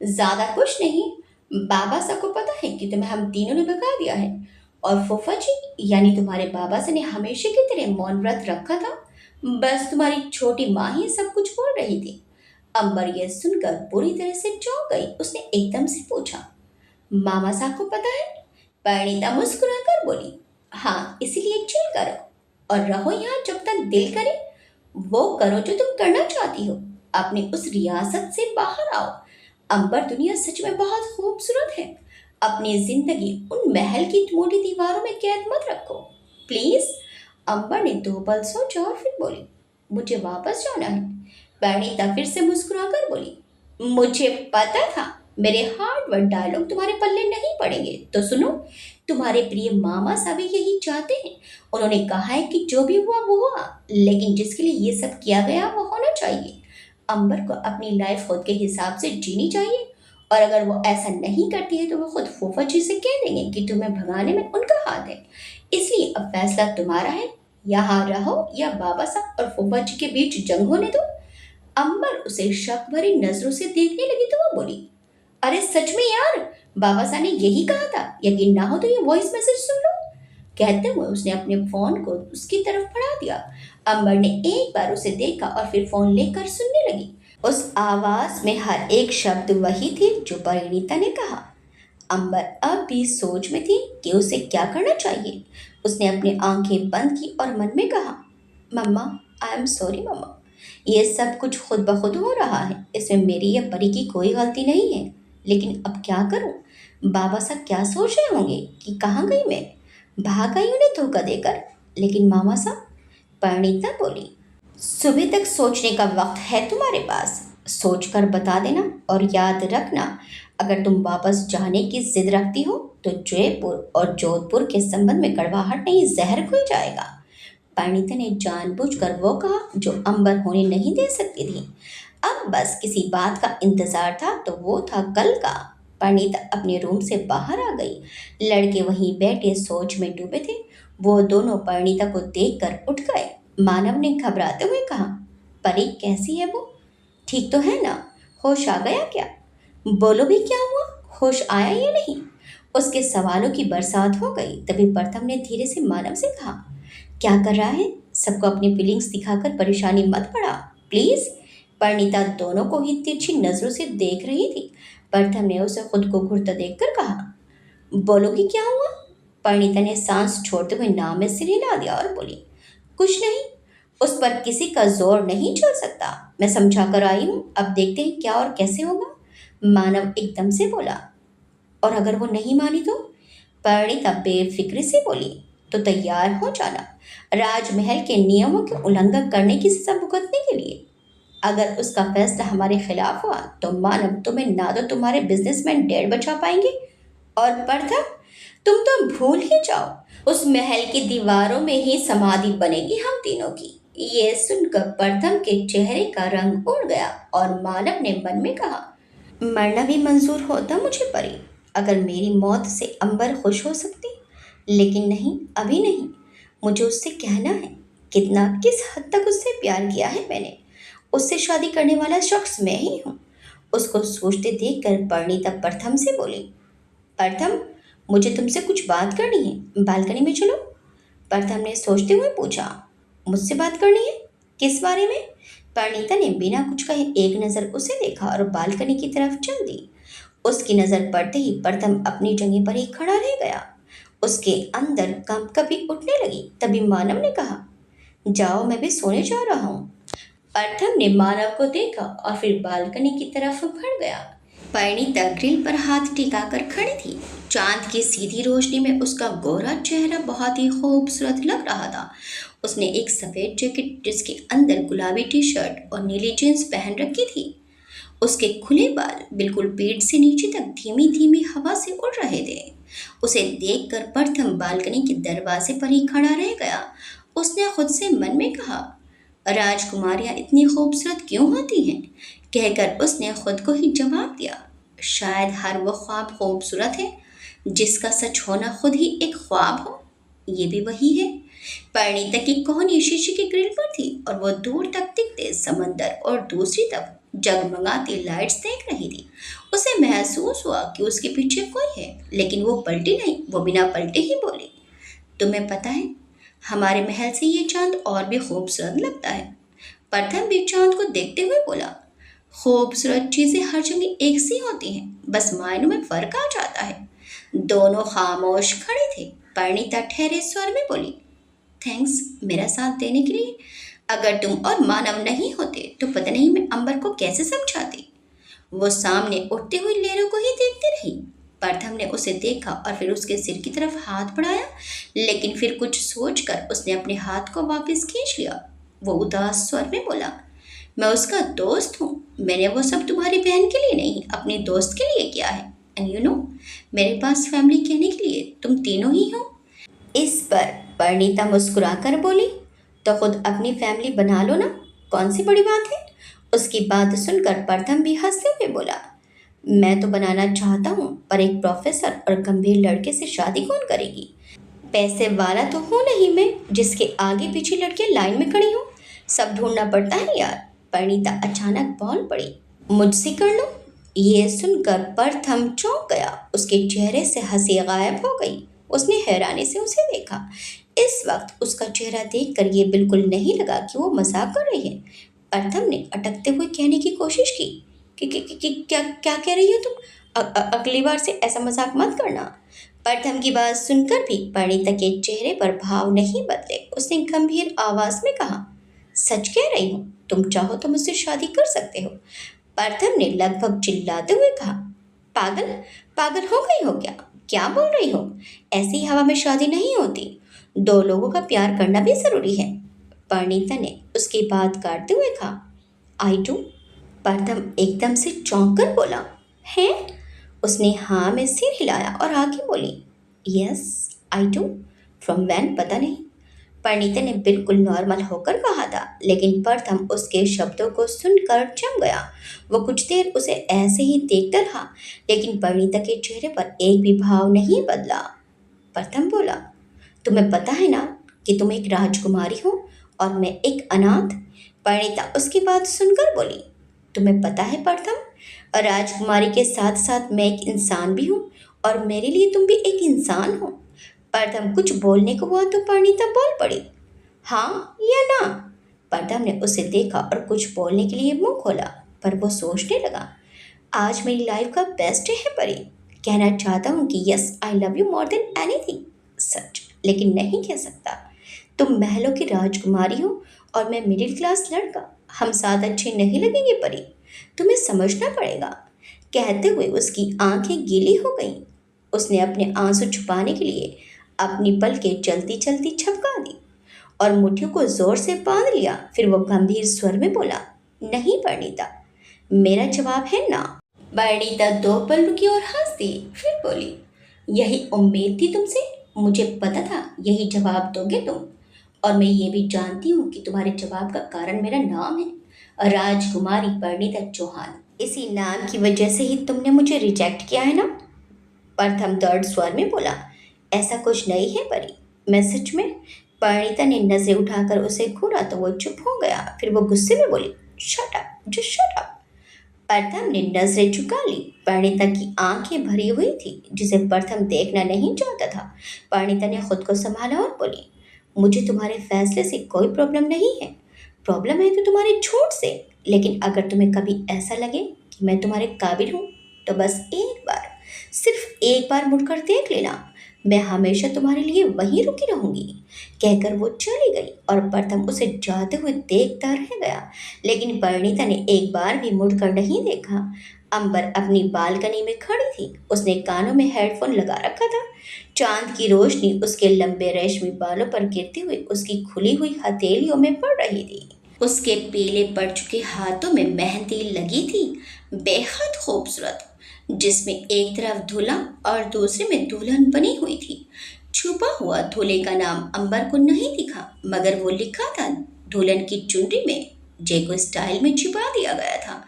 ज्यादा कुछ नहीं। बाबा साहब को पता है कि तुम्हें हम तीनों ने भगा दिया है, और फूफा जी यानी तुम्हारे बाबा से ने हमेशा की तरह मौन व्रत रखा था। बस तुम्हारी छोटी माँ ही सब कुछ बोल रही थी। अंबर यह सुनकर पूरी तरह से चौंक गई। उसने एकदम से पूछा, मामा साहब को पता है? परिणीता मुस्कुराकर बोली, हाँ, इसीलिए चिल करो और रहो यहाँ जब तक दिल करे। वो करो जो तुम करना चाहती हो। अपनी उस रियासत से बाहर आओ। अंबर, दुनिया सच में बहुत खूबसूरत है। अपनी जिंदगी उन महल की मोटी दीवारों में कैद मत रखो प्लीज। अंबर ने 2 पल सोचा और फिर बोली, मुझे वापस जाना है। परिणीता फिर से मुस्कुराकर बोली, मुझे पता था मेरे हार्ड वर्ड डायलॉग तुम्हारे पल्ले नहीं पड़ेंगे। तो सुनो, तुम्हारे प्रिय मामा साहब यही चाहते हैं। उन्होंने कहा है कि जो भी हुआ वो हुआ, लेकिन जिसके लिए ये सब किया गया वो होना चाहिए। अंबर को अपनी लाइफ खुद के हिसाब से जीनी चाहिए, और अगर वो ऐसा नहीं करती है तो वो खुद फूफा जी से कह देंगे कि तुम्हें भगाने में उनका हाथ है। इसलिए अब फैसला तुम्हारा है, यहाँ रहो या बाबा साहब और फूफा जी के बीच जंग होने दो। अंबर उसे शक भरी नजरों से देखने लगी तो वो बोली, अरे सच में यार, बाबा साहब ने यही कहा था। यकीन ना हो तो ये वॉइस मैसेज सुन लो। कहते हुए उसने अपने फोन को उसकी तरफ बढ़ा दिया। अंबर ने एक बार उसे देखा और फिर फोन लेकर सुनने लगी। उस आवाज में हर एक शब्द वही थे जो परिणीता ने कहा। अंबर अब भी सोच में थी कि उसे क्या करना चाहिए। उसने अपनी आंखें बंद की और मन में कहा, मम्मा, आई एम सॉरी मम्मा। ये सब कुछ खुद ब खुद हो रहा है, इसमें मेरी या परी की कोई गलती नहीं है। लेकिन अब क्या करूं? बाबा साहब क्या सोच रहे होंगे कि कहाँ गई मैं? भाग आई उन्हें धोखा देकर। लेकिन मामा साहब, परिणीता बोली, सुबह तक सोचने का वक्त है तुम्हारे पास। सोच कर बता देना, और याद रखना, अगर तुम वापस जाने की जिद रखती हो तो जयपुर और जोधपुर के संबंध में कड़वाहट नहीं, जहर खुल जाएगा। परिणीता ने जानबूझकर वो कहा जो अंबर होने नहीं दे सकती थी। अब बस किसी बात का इंतजार था, तो वो था कल का। परिणीता अपने रूम से बाहर आ गई। लड़के वहीं बैठे सोच में डूबे थे। वो दोनों परिणीता को देखकर उठ गए। मानव ने घबराते हुए कहा, परी कैसी है वो? ठीक तो है ना? होश आ गया क्या? बोलो भी, क्या हुआ? होश आया या नहीं? उसके सवालों की बरसात हो गई। तभी प्रथम ने धीरे से मानव से कहा, क्या कर रहा है? सबको अपनी फीलिंग्स दिखाकर परेशानी मत पड़ा प्लीज। परिणीता दोनों को ही तिरछी नजरों से देख रही थी। प्रथम ने उसे खुद को घुरता देखकर कहा, बोलोगी क्या हुआ? परिणीता ने सांस छोड़ते हुए नाम में सिर हिला दिया और बोली, कुछ नहीं। उस पर किसी का जोर नहीं चल सकता। मैं समझा कर आई हूँ, अब देखते हैं क्या और कैसे होगा। मानव एकदम से बोला, और अगर वो नहीं मानी तो? परिणीता बेफिक्री से बोली, तो तैयार हो जाना, राजमहल के नियमों के उल्लंघन करने की सजा भुगतने के लिए। अगर उसका फैसला हमारे खिलाफ हुआ तो मानव तुम्हें ना तो तुम्हारे बिजनेसमैन डैड बचा पाएंगे, और प्रथम, तुम तो भूल ही जाओ, उस महल की दीवारों में ही समाधि बनेगी हम तीनों की। ये सुनकर प्रथम के चेहरे का रंग उड़ गया और मानव ने मन में कहा, मरना भी मंजूर होता मुझे परी, अगर मेरी मौत से अंबर खुश हो सकती। लेकिन नहीं, अभी नहीं। मुझे उससे कहना है कितना, किस हद तक उससे प्यार किया है मैंने। उससे शादी करने वाला शख्स मैं ही हूँ। उसको सोचते देखकर परिणीता प्रथम से बोली, प्रथम, मुझे तुमसे कुछ बात करनी है, बालकनी में चलो। प्रथम ने सोचते हुए पूछा, मुझसे बात करनी है? किस बारे में? परिणीता ने बिना कुछ कहे एक नज़र उसे देखा और बालकनी की तरफ चल दी। उसकी नज़र पड़ते ही प्रथम अपनी जगह पर ही खड़ा रह गया। उसके अंदर कंपकपी उठने लगी। तभी मानव ने कहा, जाओ, मैं भी सोने जा रहा हूँ। प्रथम ने मानव को देखा और फिर बालकनी की तरफ बढ़ गया। परिणीता ग्रिल पर हाथ टिकाकर खड़ी थी। चांद की सीधी रोशनी में उसका गोरा चेहरा बहुत ही खूबसूरत लग रहा था। उसने एक सफ़ेद जैकेट जिसके अंदर गुलाबी टी शर्ट और नीली जींस पहन रखी थी। उसके खुले बाल बिल्कुल पीठ से नीचे तक धीमी धीमी हवा से उड़ रहे थे। उसे देखकर प्रथम बालकनी के दरवाजे पर ही खड़ा रह गया। उसने खुद से मन में कहा, राजकुमारियां इतनी खूबसूरत क्यों होती हैं? कहकर उसने खुद को ही जवाब दिया, शायद हर वो ख्वाब खूबसूरत है जिसका सच होना खुद ही एक ख्वाब हो। ये भी वही है। परिणीता की कोहनी शीशे की ग्रिल पर थी और वो दूर तक दिखते समंदर और दूसरी तरफ जगमगाती लाइट्स देख रही थी। उसे महसूस हुआ कि उसके पीछे कोई है, लेकिन वो पलटी नहीं। वो बिना पलटे ही बोली, तुम्हें पता है, हमारे महल से ये चांद और भी खूबसूरत लगता है। प्रथम भी चांद को देखते हुए बोला, खूबसूरत चीजें हर जगह एक सी होती हैं, बस मायनों में फर्क आ जाता है। दोनों खामोश खड़े थे। परिणीता ठहरे स्वर में बोली, थैंक्स मेरा साथ देने के लिए। अगर तुम और मानव नहीं होते तो पता नहीं मैं अंबर को कैसे समझाती। वो सामने उठते हुए लहरों को ही देखती रही। प्रथम ने उसे देखा और फिर उसके सिर की तरफ हाथ बढ़ाया, लेकिन फिर कुछ सोचकर उसने अपने हाथ को वापस खींच लिया। वो उदास स्वर में बोला, मैं उसका दोस्त हूँ। मैंने वो सब तुम्हारी बहन के लिए नहीं, अपने दोस्त के लिए किया है। एंड यू नो, मेरे पास फैमिली कहने के लिए तुम तीनों ही हो। इस पर परिणीता मुस्कुराकर बोली, तो खुद अपनी फैमिली बना लो ना, कौन सी बड़ी बात है। उसकी बात सुनकर प्रथम भी हंसते हुए बोला, मैं तो बनाना चाहता हूँ, पर एक प्रोफेसर और गंभीर लड़के से शादी कौन करेगी। पैसे वाला तो हूँ नहीं मैं, जिसके आगे पीछे लड़कियां लाइन में खड़ी हों। सब ढूंढना पड़ता है यार। परिणीता अचानक बोल पड़ी, मुझसे कर लो। ये सुनकर प्रथम चौंक गया। उसके चेहरे से हंसी गायब हो गई। उसने हैरानी से उसे देखा। इस वक्त उसका चेहरा देखकर ये बिल्कुल नहीं लगा कि वो मजाक कर रही है। प्रथम ने अटकते हुए कहने की कोशिश की कि क्या क्या कह रही हो तुम? अगली बार से ऐसा मजाक मत करना। प्रथम की बात सुनकर भी परिणीता के चेहरे पर भाव नहीं बदले। उसने गंभीर आवाज में कहा, सच कह रही हूँ, तुम चाहो तो मुझसे शादी कर सकते हो। प्रथम ने लगभग चिल्लाते हुए कहा, पागल पागल हो गई हो क्या? क्या बोल रही हो? ऐसी हवा में शादी नहीं होती। दो लोगों का प्यार करना भी जरूरी है। परिणीता ने उसकी बात काटते हुए कहा, आई डू। प्रथम एकदम से चौंक कर बोला, है? उसने हाँ में सिर हिलाया और आगे बोली, yes I do. From when पता नहीं। परिणीता ने बिल्कुल नॉर्मल होकर कहा था, लेकिन प्रथम उसके शब्दों को सुनकर जम गया। वो कुछ देर उसे ऐसे ही देखता रहा, लेकिन परिणीता के चेहरे पर एक भी भाव नहीं बदला। प्रथम बोला, तुम्हें पता है ना कि तुम एक राजकुमारी हो और मैं एक अनाथ। परिणीता उसकी बात सुनकर बोली, तुम्हें पता है प्रथम, राजकुमारी के साथ साथ मैं एक इंसान भी हूँ और मेरे लिए तुम भी एक इंसान हो। प्रथम कुछ बोलने को हुआ तो परिणीता बोल पड़ी, हाँ या ना। प्रथम ने उसे देखा और कुछ बोलने के लिए मुंह खोला, पर वो सोचने लगा, आज मेरी लाइफ का बेस्ट डे है परी। कहना चाहता हूँ कि yes I love you more than anything, सच, लेकिन नहीं कह सकता। तुम महलों की राजकुमारी हो और मैं मिडिल क्लास लड़का। हम साथ अच्छे नहीं लगेंगे परी, तुम्हें समझना पड़ेगा। कहते हुए उसकी आंखें गीली हो गईं। उसने अपने आंसू छुपाने के लिए अपनी पलकें चलती चलती झपका दी और मुट्ठियों को जोर से बांध लिया। फिर वो गंभीर स्वर में बोला, नहीं परिणीता, मेरा जवाब है ना। परिणीता दो पल रुकी और हंस दी, फिर बोली, यही उम्मीद थी तुमसे। मुझे पता था यही जवाब दोगे तुम, और मैं ये भी जानती हूँ कि तुम्हारे जवाब का कारण मेरा नाम है, राजकुमारी परिणीता चौहान। इसी नाम की वजह से ही तुमने मुझे रिजेक्ट किया है ना। प्रथम दर्द स्वर में बोला, ऐसा कुछ नहीं है परी, मैं सच में। परिणीता ने नजरें उठाकर उसे घूरा तो वो चुप हो गया। फिर वो गुस्से में बोली, shut up, just shut up. प्रथम ने नजरें झुका ली। परिणीता की आंखें भरी हुई थी, जिसे प्रथम देखना नहीं चाहता था। परिणीता ने खुद को संभाला और बोली, मुझे तुम्हारे फैसले से कोई प्रॉब्लम नहीं है, प्रॉब्लम है तो तुम्हारे झूठ से, लेकिन अगर तुम्हें कभी ऐसा लगे कि मैं तुम्हारे काबिल हूँ तो बस एक बार, सिर्फ एक बार मुड़कर देख लेना। मैं हमेशा तुम्हारे लिए वहीं रुकी रहूंगी। कहकर वो चली गई और प्रथम उसे जाते हुए देखता रह गया, लेकिन परिणीता ने एक बार भी मुड़कर नहीं देखा। अंबर अपनी बालकनी में खड़ी थी। उसने कानों में हेडफोन लगा रखा था। चांद की रोशनी उसके लंबे रेशमी बालों पर गिरते हुए उसकी खुली हुई हथेलियों में पड़ रही थी। उसके पीले पड़ चुके हाथों में मेहंदी लगी थी, बेहद खूबसूरत, जिसमें एक तरफ दूल्हा और दूसरे में दुल्हन बनी हुई थी। छुपा हुआ दूल्हे का नाम अंबर को नहीं दिखा, मगर वो लिखा था दुल्हन की चुनरी में, जेको स्टाइल में छिपा दिया गया था।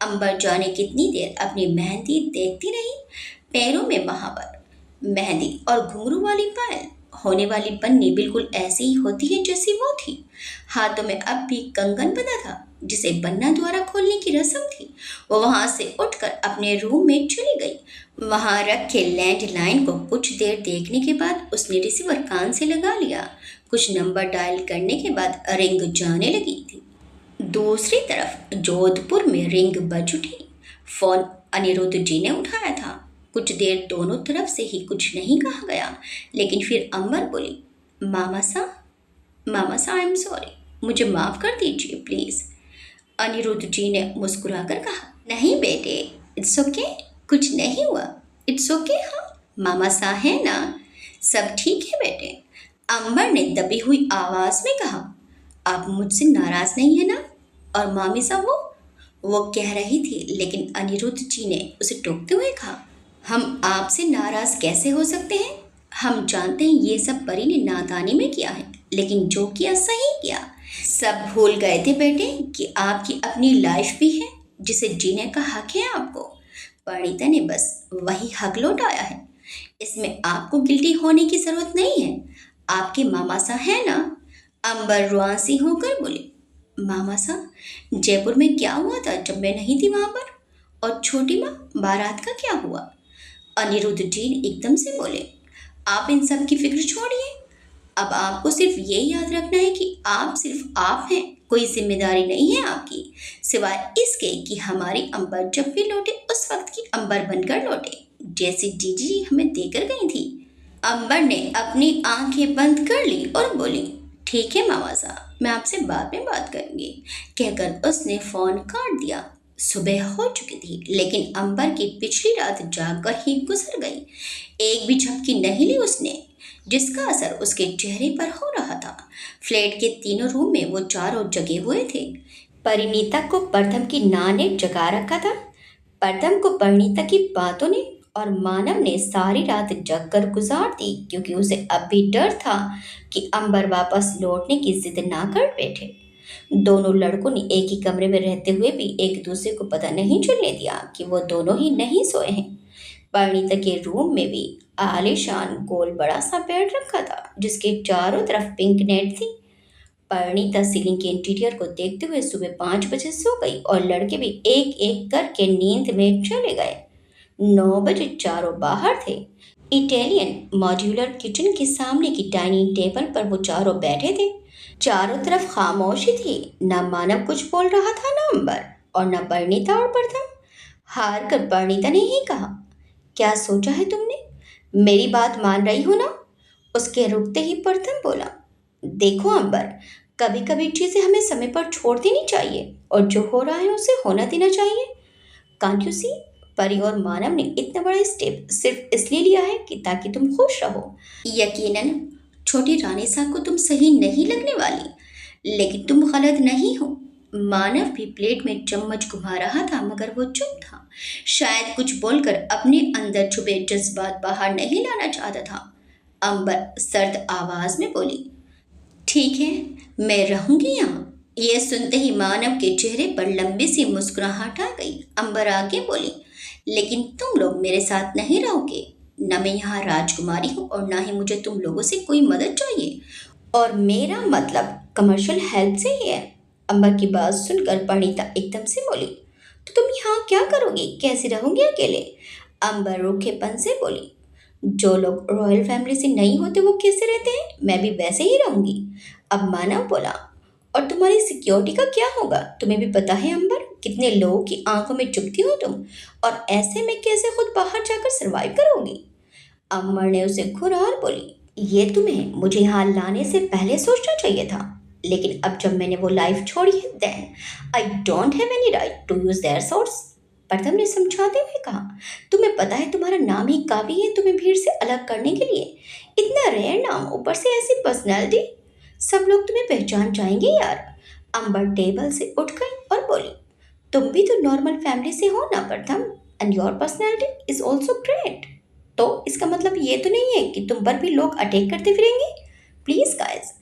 अंबर जाने कितनी देर अपनी मेहंदी देखती रही। पैरों में महावर, मेहंदी और घुंघरू वाली पायल, होने वाली पन्नी बिल्कुल ऐसी ही होती है जैसी वो थी। हाथों में अब भी कंगन बंधा था, जिसे बन्ना द्वारा खोलने की रस्म थी। वो वहां से उठकर अपने रूम में चली गई। वहां रखे लैंडलाइन को कुछ देर देखने के बाद उसने रिसीवर कान से लगा लिया। कुछ नंबर डायल करने के बाद रिंग जाने लगी थी। दूसरी तरफ जोधपुर में रिंग बज उठी। फोन अनिरुद्ध जी ने उठाया था। कुछ देर दोनों तरफ से ही कुछ नहीं कहा गया, लेकिन फिर अंबर बोली, मामा सा, मामा सा, आई एम सॉरी, मुझे माफ कर दीजिए प्लीज। अनिरुद्ध जी ने मुस्कुराकर कहा, नहीं बेटे, इट्स ओके, कुछ नहीं हुआ, इट्स ओके, हाँ, मामा सा है ना, सब ठीक है बेटे। अंबर ने दबी हुई आवाज में कहा, आप मुझसे नाराज नहीं है ना? और मामी साहब, वो कह रही थी, लेकिन अनिरुद्ध जी ने उसे टोकते हुए कहा, हम आपसे नाराज कैसे हो सकते हैं? हम जानते हैं ये सब परी ने नादानी में किया है, लेकिन जो किया सही किया। सब भूल गए थे बेटे कि आपकी अपनी लाइफ भी है, जिसे जीने का हक है आपको। परिणीता ने बस वही हक लौटाया है। इसमें आपको गिल्टी होने की जरूरत नहीं है। आपके मामा सा है ना? अंबर रुआंसी होकर बोली, मामा सा, जयपुर में क्या हुआ था जब मैं नहीं थी वहां पर? और छोटी माँ, बारात का क्या हुआ? अनिरुद्ध जी एकदम से बोले, आप इन सब की फिक्र छोड़िए। अब आपको सिर्फ ये याद रखना है कि आप सिर्फ आप हैं, कोई जिम्मेदारी नहीं है आपकी, सिवाय इसके कि हमारी अंबर जब भी लौटे उस वक्त की अंबर बनकर लौटे, जैसी जीजी जी हमें देकर गई थी। अंबर ने अपनी आंखें बंद कर ली और बोली, ठीक है मामा साहब, मैं आपसे बाद में बात करूंगी। कहकर उसने फोन काट दिया। सुबह हो चुकी थी, लेकिन अंबर की पिछली रात जागकर ही गुजर गई। एक भी झपकी नहीं ली उसने, जिसका असर उसके चेहरे पर हो रहा था। फ्लैट के तीनों रूम में वो चारों जगे हुए थे। परिणीता को प्रथम की नां ने जगा रखा था। प्रथम को परिणीता की बातों ने और मानव ने सारी रात जगकर गुजार दी, क्योंकि उसे अब भी डर था कि अंबर वापस लौटने की जिद ना कर बैठे। दोनों लड़कों ने एक ही कमरे में रहते हुए भी एक दूसरे को पता नहीं चलने दिया कि वो दोनों ही नहीं सोए हैं। परिणीता के रूम में भी आलीशान गोल बड़ा सा बेड रखा था, जिसके चारों तरफ पिंक नेट थी। परिणीता सीलिंग के इंटीरियर को देखते हुए सुबह 5 बजे सो गई और लड़के भी एक एक करके नींद में चले गए। 9 बजे चारों बाहर थे। इटालियन मॉड्यूलर किचन के सामने की डाइनिंग टेबल पर वो चारों बैठे थे। चारों तरफ खामोशी थी। न मानव कुछ बोल रहा था, न अंबर, और न परिणीता और प्रथम। हार कर परिणीता ने ही कहा, क्या सोचा है तुमने? मेरी बात मान रही हो ना? उसके रुकते ही प्रथम बोला, देखो अंबर, कभी कभी चीजें हमें समय पर छोड़ देनी चाहिए और जो हो रहा है उसे होना देना चाहिए। Can't you see? परी और मानव ने इतना बड़ा स्टेप सिर्फ इसलिए लिया है कि ताकि तुम खुश रहो। यकीनन छोटी रानी साहब को तुम सही नहीं लगने वाली, लेकिन तुम गलत नहीं हो। मानव भी प्लेट में चम्मच घुमा रहा था, मगर वो चुप था। शायद कुछ बोलकर अपने अंदर छुपे जज्बात बाहर नहीं लाना चाहता था। अंबर सर्द आवाज में बोली, ठीक है, मैं रहूंगी यहाँ। यह सुनते ही मानव के चेहरे पर लंबी सी मुस्कुराहट आ गई। अंबर आगे बोली, लेकिन तुम लोग मेरे साथ नहीं रहोगे। न मैं यहाँ राजकुमारी हूँ और ना ही मुझे तुम लोगों से कोई मदद चाहिए, और मेरा मतलब कमर्शियल हेल्प से ही है। अंबर की बात सुनकर परिणीता एकदम से बोली, तो तुम यहाँ क्या करोगी? कैसे रहोगी अकेले? अंबर रूखेपन से बोली, जो लोग रॉयल फैमिली से नहीं होते वो कैसे रहते हैं, मैं भी वैसे ही रहूंगी। अब मानव बोला, और तुम्हारी सिक्योरिटी का क्या होगा? तुम्हें भी पता है अंबर, कितने लोगों की आंखों में चुभती हो तुम, और ऐसे में कैसे खुद बाहर जाकर सरवाइव करोगी? अमर ने उसे घूरा और बोली, ये तुम्हें मुझे यहाँ लाने से पहले सोचना चाहिए था। लेकिन अब जब मैंने वो लाइफ छोड़ी है, then I don't have any right to use their source. Pratham ने समझाते हुए कहा, तुम्हें पता है तुम्हारा नाम ही काफी है तुम्हें भीड़ से अलग करने के लिए। इतना रेयर नाम, ऊपर से ऐसी पर्सनैलिटी, सब लोग तुम्हें पहचान जाएंगे यार। अंबर टेबल से उठ गई और बोली, तुम भी तो नॉर्मल फैमिली से हो ना प्रथम, and your personality is also great. तो इसका मतलब ये तो नहीं है कि तुम पर भी लोग अटैक करते फिरेंगे। प्लीज गाइस,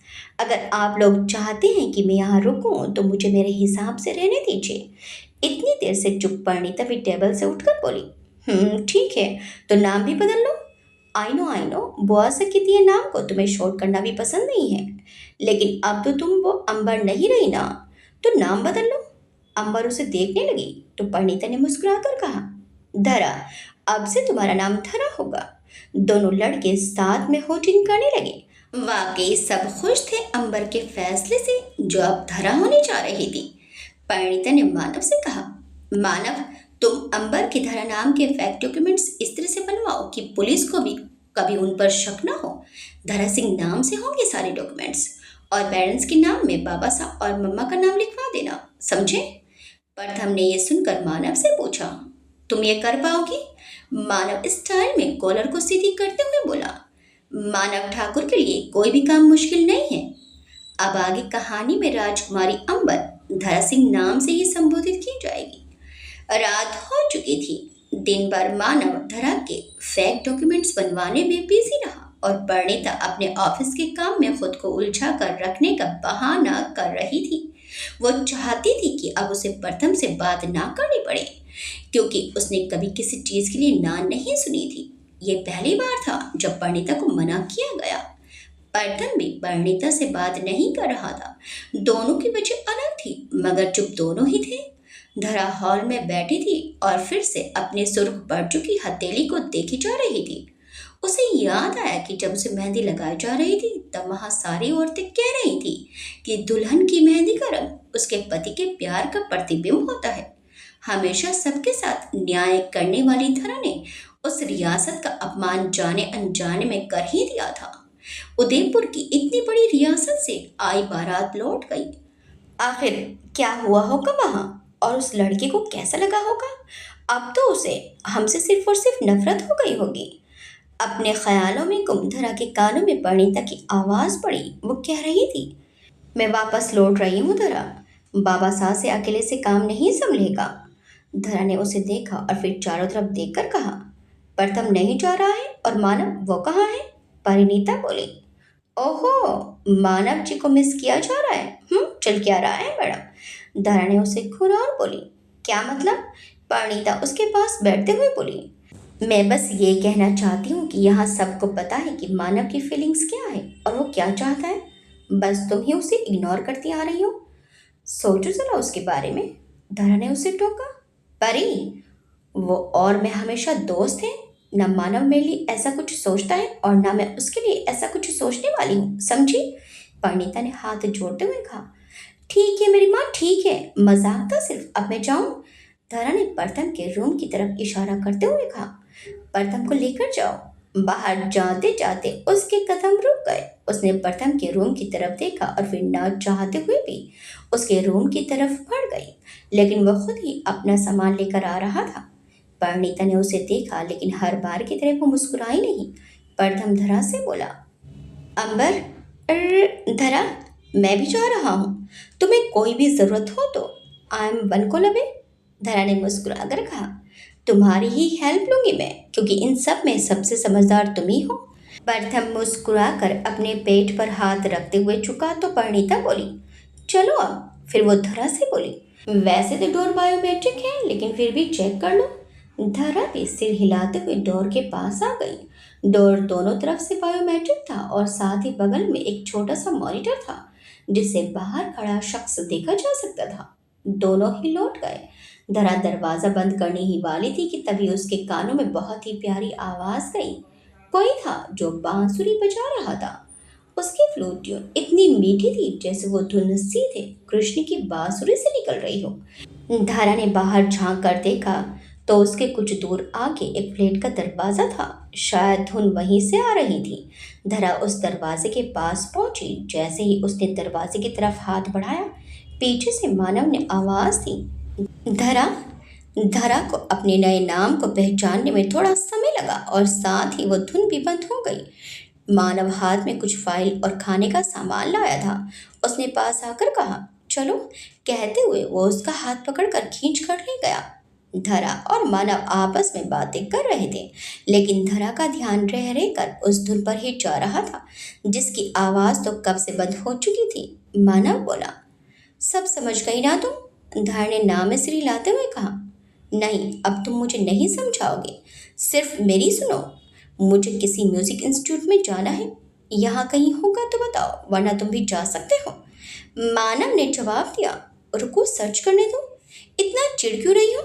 अगर आप लोग चाहते हैं कि मैं यहाँ रुकूं तो मुझे मेरे हिसाब से रहने दीजिए। इतनी देर से चुप पड़ी तभी टेबल से उठकर बोली, ठीक है, तो नाम भी बदल लो। आई नो बुआ से किती ये नाम को तुम्हें शॉर्ट करना भी पसंद नहीं है, लेकिन अब तो तुम वो अंबर नहीं रही ना, तो नाम बदल लो। अंबर उसे देखने लगी तो परिणीता ने मुस्कुराकर कहा, धरा, अब से तुम्हारा नाम धरा होगा। दोनों लड़के साथ में होटिंग करने लगे। वाकई सब खुश थे अंबर के फैसले से जो अब धरा होने जा रही थी। परिणीता ने मानव से कहा, मानव, तुम अंबर की धरा नाम के फैक्ट डॉक्यूमेंट्स इस तरह से बनवाओ कि पुलिस को भी कभी उन पर शक ना हो। धरा सिंह नाम से होंगे सारे डॉक्यूमेंट्स, और पेरेंट्स के नाम में बाबा साहब और मम्मा का नाम लिखवा देना, समझे? प्रथम ने यह सुनकर मानव से पूछा, तुम ये कर पाओगी? मानव स्टाइल में कॉलर को सीधी करते हुए बोला, मानव ठाकुर के लिए कोई भी काम मुश्किल नहीं है। अब आगे कहानी में राजकुमारी अंबर धरा सिंह नाम से ही संबोधित की जाएगी। रात हो चुकी थी। दिन भर मानव धरा के फेक डॉक्यूमेंट्स बनवाने में बिजी रहा और परिणीता अपने ऑफिस के काम में खुद को उलझा कर रखने का बहाना कर रही थी। वो चाहती थी कि अब उसे प्रथम से बात ना करनी पड़े, क्योंकि उसने कभी किसी चीज के लिए ना नहीं सुनी थी। ये पहली बार था जब परिणीता को मना किया गया। प्रथम भी परिणीता से बात नहीं कर रहा था। दोनों की वजह अलग थी, मगर चुप दोनों ही थे। धरा हॉल में बैठी थी और फिर से अपने सुर्ख पड़ चुकी हथेली को देखी जा रही थी। उसे याद आया कि जब उसे मेहंदी लगाई जा रही थी तब वहां सारी औरतें कह रही थी कि दुल्हन की मेहंदी का रंग उसके पति के प्यार का प्रतिबिंब होता है। हमेशा सबके साथ न्याय करने वाली धरा ने उस रियासत का अपमान जाने अनजाने में कर ही दिया था। उदयपुर की इतनी बड़ी रियासत से आई बारात लौट गई। आखिर क्या हुआ होगा वहां, और उस लड़के को कैसा लगा होगा? अब तो उसे हमसे सिर्फ और सिर्फ नफरत हो गई होगी। अपने ख्यालों में गुम धरा के कानों में परिणीता की आवाज पड़ी। वो कह रही थी, मैं वापस लौट रही हूँ धरा, बाबा साहब से अकेले से काम नहीं संभलेगा। धरा ने उसे देखा और फिर चारों तरफ देखकर कहा, प्रथम नहीं जा रहा है, और मानव वो कहाँ है? परिणीता बोली, ओहो, मानव जी को मिस किया जा रहा है। चल क्या रहा है मैडम? धरा ने उसे घूरा और बोली, क्या मतलब? परिणीता उसके पास बैठते हुए बोली, मैं बस ये कहना चाहती हूँ कि यहाँ सबको पता है कि मानव की फीलिंग्स क्या है और वो क्या चाहता है। बस तुम ही उसे इग्नोर करती आ रही हो। सोचो जरा उसके बारे में। धरा ने उसे टोका, परी, वो और मैं हमेशा दोस्त हैं। न मानव मेरे लिए ऐसा कुछ सोचता है और ना मैं उसके लिए ऐसा कुछ सोचने वाली हूँ, समझी? परिणीता ने हाथ जोड़ते हुए कहा, ठीक है मेरी माँ, ठीक है, मजाक था सिर्फ, अब मैं जाऊँ? धरा ने प्रथम के रूम की तरफ इशारा करते हुए कहा, प्रथम को लेकर जाओ। बाहर जाते जाते उसके कदम रुक गए। उसने प्रथम के रूम की तरफ देखा और फिर ना चाहते हुए भी उसके रूम की तरफ बढ़ गई, लेकिन वह खुद ही अपना सामान लेकर आ रहा था। परिणीता ने उसे देखा, लेकिन हर बार की तरह वो मुस्कुराई नहीं। प्रथम धरा से बोला, अंबर, धरा, मैं भी जा रहा हूँ, तुम्हें कोई भी जरूरत हो तो I am one call away. धरा ने मुस्कुरा कर कहा, तुम्हारी ही हेल्प लूंगी मैं, क्योंकि इन सब में सबसे समझदार तुम ही हो। प्रथम मुस्कुरा कर अपने पेट पर हाथ रखते हुए झुका तो परिणीता बोली, चलो अब। फिर वो धरा से बोली, वैसे तो डोर बायोमेट्रिक है, लेकिन फिर भी चेक कर लो। धरा भी सिर हिलाते हुए डोर के पास आ गई। डोर दोनों तरफ से बायोमेट्रिक था और साथ ही बगल में एक छोटा सा मॉनिटर था जिससे बाहर खड़ा शख्स देखा जा सकता था। दोनों ही लौट गए। धरा दरवाजा बंद करने ही वाली थी कि तभी उसके कानों में बहुत ही प्यारी आवाज गई। कोई था जो बांसुरी बजा रहा था। उसकी फ्लूट ट्यून इतनी मीठी थी जैसे वो धुन सीधे कृष्ण की बांसुरी से निकल रही हो। धारा ने बाहर झांक कर देखा तो उसके कुछ दूर आगे एक फ्लैट का दरवाजा था। शायद धुन वहीं से आ रही थी। धरा उस दरवाजे के पास पहुंची। जैसे ही उसने दरवाजे की तरफ हाथ बढ़ाया, पीछे से मानव ने आवाज दी, धरा। धरा को अपने नए नाम को पहचानने में थोड़ा समय लगा और साथ ही वो धुन भी बंद हो गई। मानव हाथ में कुछ फाइल और खाने का सामान लाया था। उसने पास आकर कहा, चलो, कहते हुए वो उसका हाथ पकड़कर खींच कर ले गया। धरा और मानव आपस में बातें कर रहे थे, लेकिन धरा का ध्यान रह रहकर उस धुन पर ही जा रहा था जिसकी आवाज तो कब से बंद हो चुकी थी। मानव बोला, सब समझ गई ना तुम? धरा ने नाम सिर हिलाते हुए कहा, नहीं, अब तुम मुझे नहीं समझाओगे, सिर्फ मेरी सुनो। मुझे किसी म्यूजिक इंस्टीट्यूट में जाना है। यहाँ कहीं होगा तो बताओ, वरना तुम भी जा सकते हो। मानव ने जवाब दिया, रुको, सर्च करने दो, इतना चिढ़ क्यों रही हो?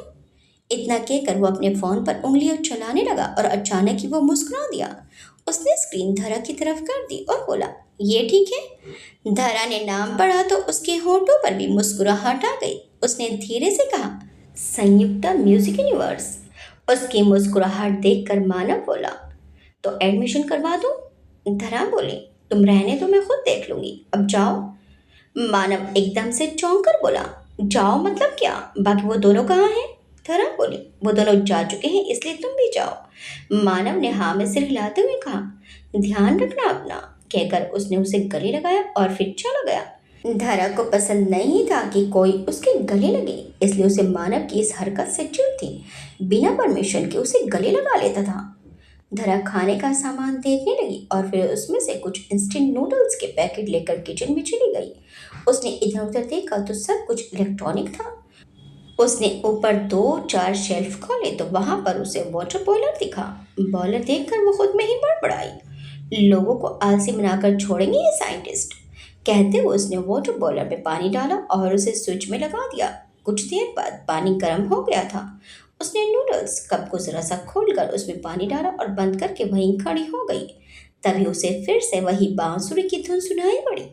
इतना कहकर वो अपने फोन पर उंगलियां चलाने लगा और अचानक ही वो मुस्कुरा दिया। उसने स्क्रीन धरा की तरफ कर दी और बोला, ये ठीक है। धरा ने नाम पढ़ा तो उसके होठों पर भी मुस्कुराहट आ गई। उसने धीरे से कहा, संयुक्ता म्यूजिक यूनिवर्स। उसकी मुस्कुराहट देखकर मानव बोला, तो एडमिशन करवा दूं? धरा बोली, तुम रहने दो, मैं खुद देख लूंगी, अब जाओ। मानव एकदम से चौंक कर बोला, जाओ मतलब क्या? बाकी वो दोनों कहाँ हैं? धरा बोली, वो दोनों जा चुके हैं, इसलिए तुम भी जाओ। मानव ने हाँ में सिर हिलाते हुए कहा, ध्यान रखना अपना, कहकर उसने उसे गले लगाया और फिर चला गया। धरा को पसंद नहीं था कि कोई उसके गले लगे, इसलिए उसे मानव की इस हरकत से चिढ़ थी। बिना परमिशन के उसे गले लगा लेता था। धरा खाने का सामान देखने लगी और फिर उसमें से कुछ इंस्टेंट नूडल्स के पैकेट लेकर किचन में चली गई। उसने इधर उधर देखा तो सब कुछ इलेक्ट्रॉनिक था। उसने ऊपर 2-4 शेल्फ खोले तो वहां पर उसे वाटर बॉयलर दिखा। बॉयलर देखकर वो खुद में ही बड़बड़ाई, लोगों को आलसी बनाकर छोड़ेंगे ये साइंटिस्ट, कहते हुए उसने वाटर बॉयलर में पानी डाला और उसे स्विच में लगा दिया। कुछ देर बाद पानी गर्म हो गया था। उसने नूडल्स कप को जरा सा खोलकर उसमें पानी डाला और बंद करके वहीं खड़ी हो गई। तभी उसे फिर से वही बांसुरी की धुन सुनाई पड़ी।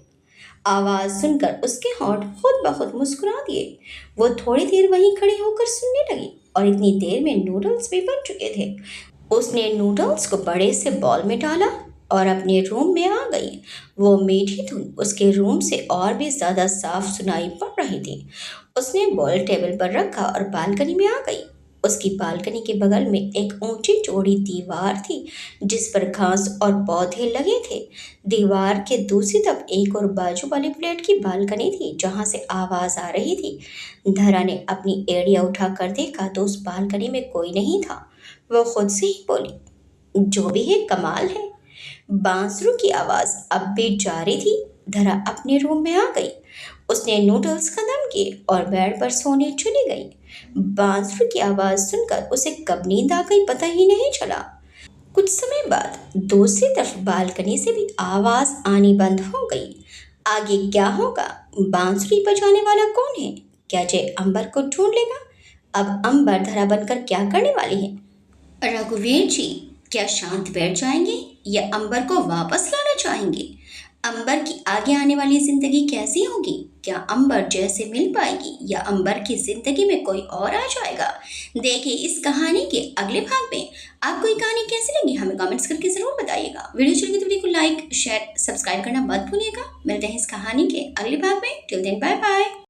आवाज सुनकर उसके होंठ खुद ब खुद मुस्कुरा दिए। वो थोड़ी देर वहीं खड़ी होकर सुनने लगी और इतनी देर में नूडल्स भी बन चुके थे। उसने नूडल्स को बड़े से बॉल में डाला और अपने रूम में आ गई। वो मीठी धुन उसके रूम से और भी ज्यादा साफ सुनाई पड़ रही थी। उसने बॉल टेबल पर रखा और बालकनी में आ गई। उसकी बालकनी के बगल में एक ऊंची चौड़ी दीवार थी जिस पर घास और पौधे लगे थे। दीवार के दूसरी तरफ एक और बाजू वाली फ्लैट की बालकनी थी जहां से आवाज आ रही थी। धरा ने अपनी एड़िया उठाकर देखा तो उस बालकनी में कोई नहीं था। वो खुद से ही बोली, जो भी है कमाल है। बांसुरी की आवाज अब भी जारी थी। धरा अपने रूम में आ गई। उसने नूडल्स खत्म किए और बेड पर सोने चली गई। बांसुरी की आवाज सुनकर उसे कब नींद आ गई पता ही नहीं चला। कुछ समय बाद दूसरी तरफ बालकनी से भी आवाज आनी बंद हो गई। आगे क्या होगा? बांसुरी बजाने वाला कौन है? क्या जय अंबर को ढूंढ लेगा? अब अंबर धरा बनकर क्या करने वाली है? रघुवीर जी क्या शांत बैठ जाएंगे या अंबर को वापस लाना चाहेंगे? अंबर की आगे आने वाली जिंदगी कैसी होगी? क्या अंबर जैसे मिल पाएगी या अंबर की जिंदगी में कोई और आ जाएगा? देखिए इस कहानी के अगले भाग में आपको ये कहानी कैसी लगी हमें कमेंट्स करके जरूर बताइएगा। वीडियो चलिए तो वीडियो को लाइक शेयर सब्सक्राइब करना मत भूलिएगा। मिलते हैं इस कहानी के अगले भाग में। Till then bye bye.